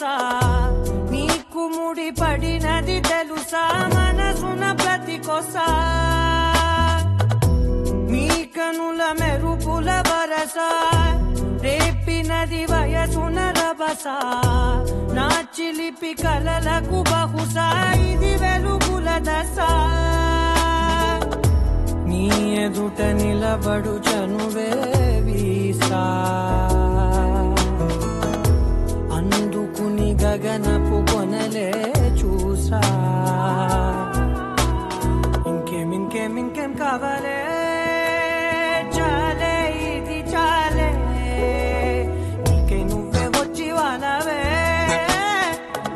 వరుసా నీకు ముడి పడినది తెలుసా మనసున ప్రతి కొసా మీ కనుల మెరుపుల వరస రేపినది వయసున రభస నా చిలిపి కలలకు బహుశా ఇది వెలుగుల దశ నీ ఎదుట నిలబడు చనువే వీసా అందుకుని గగనపు కొనలే చూసా ఇంకేం కావాలే చాలే ఇది చాలే నీకే నువ్వే వచ్చి వాలవే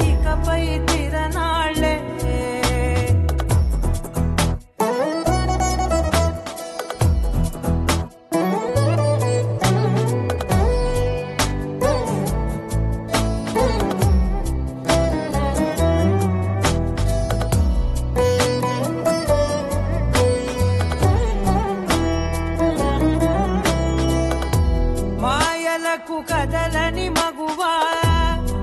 ఇకపై తిరనాళ్ళే కదలని మగువా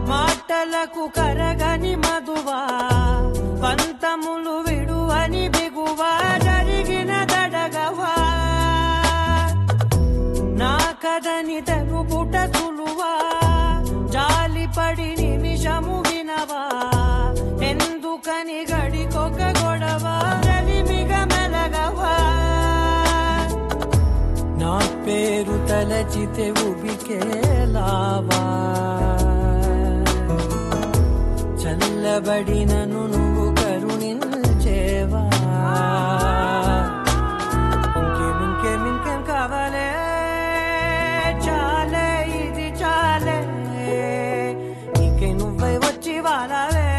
మాటలకు కరగని మధువా పంతములు విడువని బిగువా జరిగిన దడగవా నా కదని తెలుపుట సులువా జాలిపడి నిమిషము వినవా ఎందుకని గడికొక గొడవ రవిమిగ మెలగవా నా పేరు తలచితే ఉబికేలావా చల్లబడినను నువ్వు కరుణించేవా ఇంకేం కావాలే చాలే ఇది చాలే నీకే నువ్వై వచ్చి వాలవే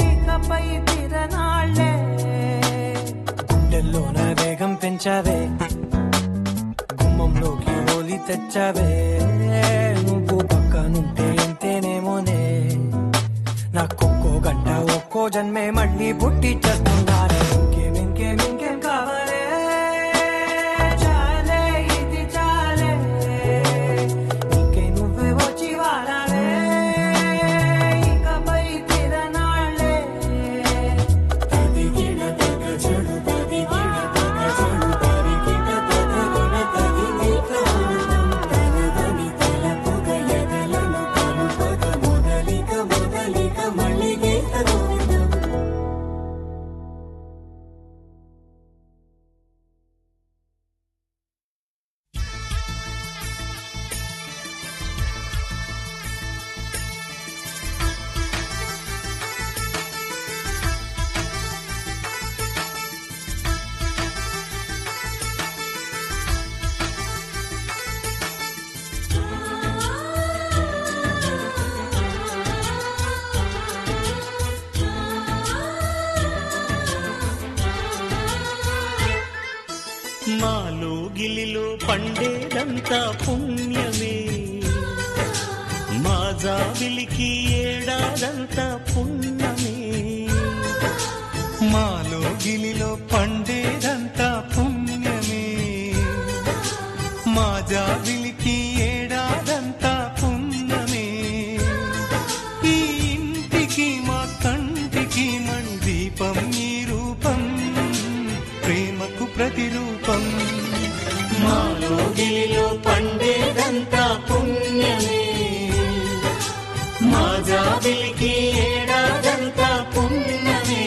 ఇకపై తిరనాళ్ళే గుండెల్లోన వేగం పెంచావే గుమ్మంలోకి హోలీ తెచ్చావే నువ్వు పక్కనుంటే ఎంతేనేమోనే నాకొక్కో గంట ఒక్కో జన్మే మళ్ళీ పుట్టి చేస్తున్నానే ఇంకేం కావాలే చాలే ఇది చాలే నీకే నువ్వే వచ్చి వాలవే ఇకపై తిరనాళ్ళే తదిగిన తగ చెడు తదిగిన తగ చెడు తరిగిన తదగుణ తదిగిత తనదని తలపుగ ఎదలను కలుపగ మొదలిక మళ్ళీ గీత గోవిందం మాలో గిలిలో పండేదంతా పుణ్యమే మా జాబిలికి ఏడాదంతా పుణ్యమే మాలో గిలిలో పండేదంతా పుణ్యమే మా జాబిలికి ఏడాదంతా పుణ్యమే ఈ ఇంటికి మా కంటికి మణి దీపం ఈ రూపం ప్రేమకు ప్రతిరూపం మాలో గిలిలో పండేదంతా పుణ్యమే మా జాబిలికి ఏడాదంతా పుణ్యమే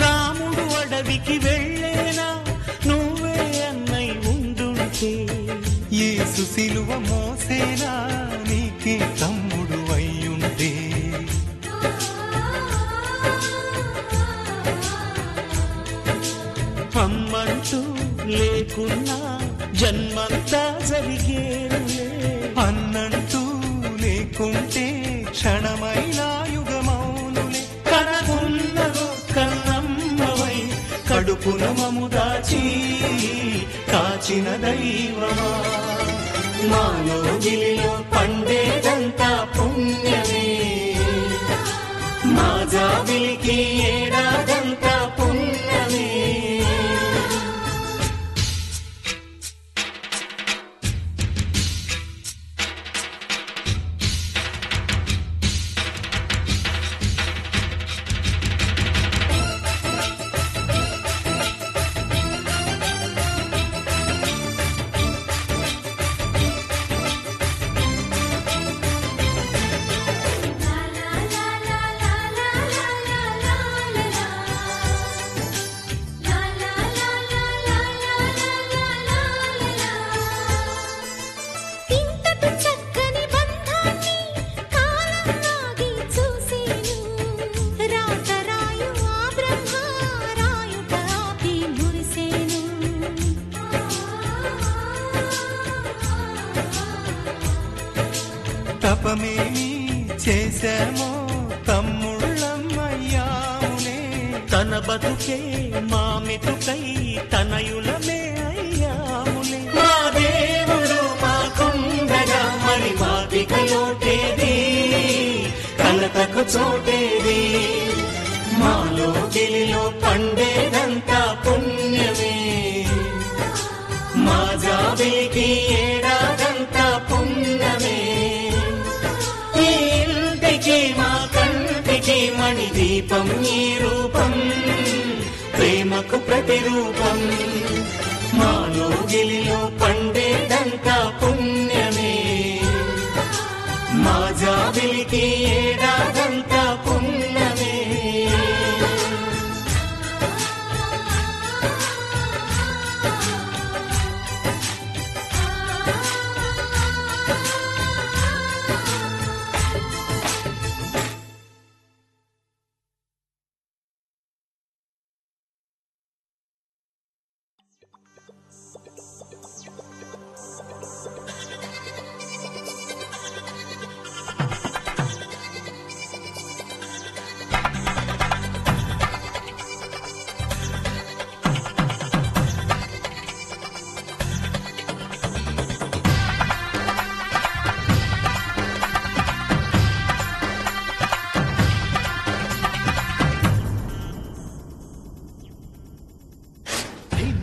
రాముడు అడవికి వెళ్ళేనా నువ్వే అన్నై ఉండుంటే యేసు సిలువ మోసేనా నీకే తమ్ముడు అయ్యుంటే అమ్మంటూ లేకున్నా జన్మంతా జరిగేనులే అన్నంటూ దిక్కుంటే క్షణమైనా యుగమౌనులే. కనకున్నదో కన్నమ్మవై కడుపున మము దాచి కాచిన దైవమా మాలో గిలిలో పండేదంతా పుణ్యమే మా జాబిలికి ఏడాదంతా పుణ్యమే తపమేమి చేశామో తమ్ముళ్ళమ్మయ్యాములే. తన బతుకే మా మెతుకై తనయులమే అయ్యాములే మా దేవుడు మా కొండగా మరి మాటికలోటేది కలతకు చోటేది మాలో గిలిలో పండేదంతా పుణ్యమే మా జాబిలికి ఏడాదంతా పుణ్యమే ఈ ఇంటికి మా కంటికి మణి దీపం ఈ రూపం ప్రేమకు ప్రతిరూపం మాలో గిలిలో పండేదంతా పుణ్యమే మా జాబిలికి ఏడాదంతా పుణ్యమే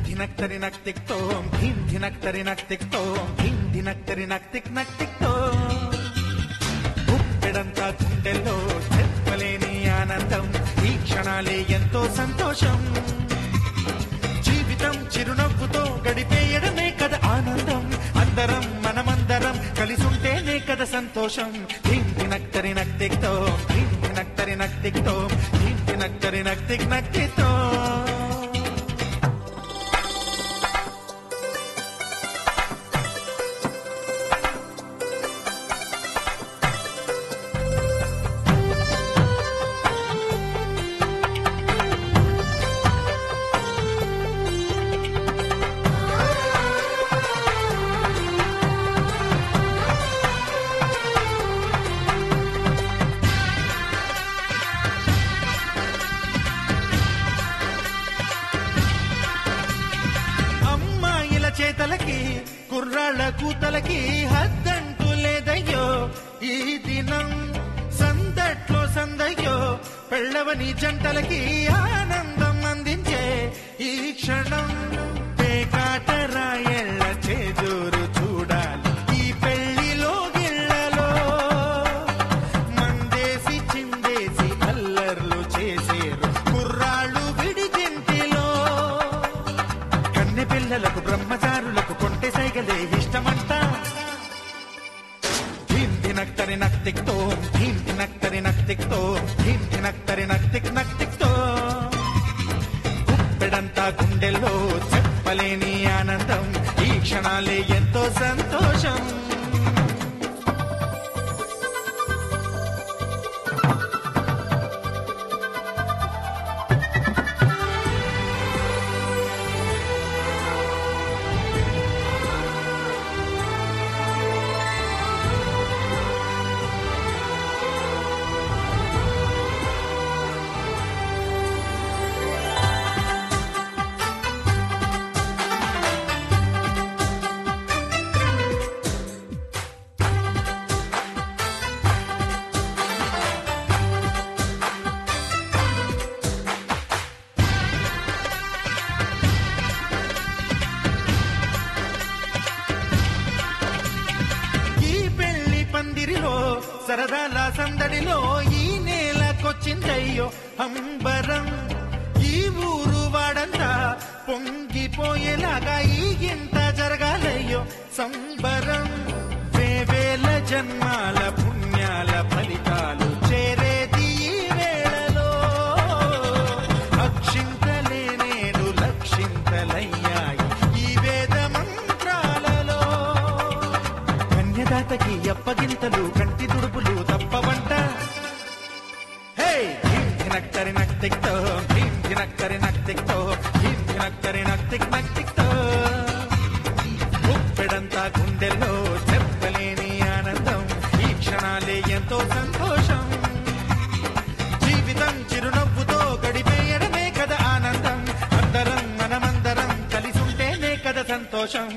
ధినక్తరినక్తిక్తోం ధిం ధినక్తరినక్తిక్తోం ధిం ధినక్తరినక్తిక్నక్తిక్తో గుప్పెడంతా గుండెల్లో చెప్పలేని ఆనందం ఈ క్షణాలే ఎంతో సంతోషం జీవితం చిరునవ్వుతో గడిపేయడమే కదా ఆనందం అందరం మనమందరం కలిసుంటేనే కదా సంతోషం ధిం ధినక్తరినక్తిక్తోం ధిం ధినక్తరినక్తిక్తోం ధిం ధినక్తరినక్తిక్నక్తితో చేతలకి కుర్రాళ్ళ కూతలకి హద్దంటూ లేదయ్యో ఈ దినం సందట్లో సందయ్యో పెళ్ళవని జంటలకి ఆనందం అందించే ఈ క్షణం పేకాటరాయళ్ళ చేజోరు చూడాలి ఈ పెళ్లిలో గిళ్ళలో మందేసి చిందేసి అల్లర్లు చేసేరు కుర్రాళ్ళు విడిజింటిలో కన్నె పిల్లలకు బ్రహ్మచారులకు కొంటె సైగలే ఇష్టమంట ధీం ధినక్తరి నక్తిక్తో ధీం ధినక్తరి నక్తిక్తో ధీం ధినక్తరి నక్తిక్నక్తిక్తో గుప్పెడంతా గుండెల్లో చెప్పలేని ఆనందం ఈ క్షణాలే ఎంతో సంతోషం సరదాల సందడిలో ఈ నేలకొచ్చిందయ్యో అంబరం. ఈ ఊరు వాడంతా పొంగిపోయేలాగా ఈ గింత జరగాలయ్యో సంబరం. వేవేల జన్మాల పుణ్యాల ఫలితాలు చేరేది ఈ వేళలో. అక్షింతలే నేడు లక్షింతలయ్యాయి ఈ వేద మంత్రాలలో. కన్యదాతకి అప్పగింతలు కంటి తుడుపులు తప్పవంట. హే ధిమ్ ధినక్తరి నక్తిక్తో ధిమ్ ధినక్తరి నక్తిక్తో ధిమ్ ధినక్తరి నక్తిక్ నక్తిక్తో. గుప్పెడంతా గుండెల్లో చెప్పలేని ఆనందం. ఈ క్షణాలే ఎంతో సంతోషం. జీవితం చిరునవ్వుతో గడిపేయడమే కదా ఆనందం. అందరం మనమందరం కలిసుంటేనే కదా సంతోషం.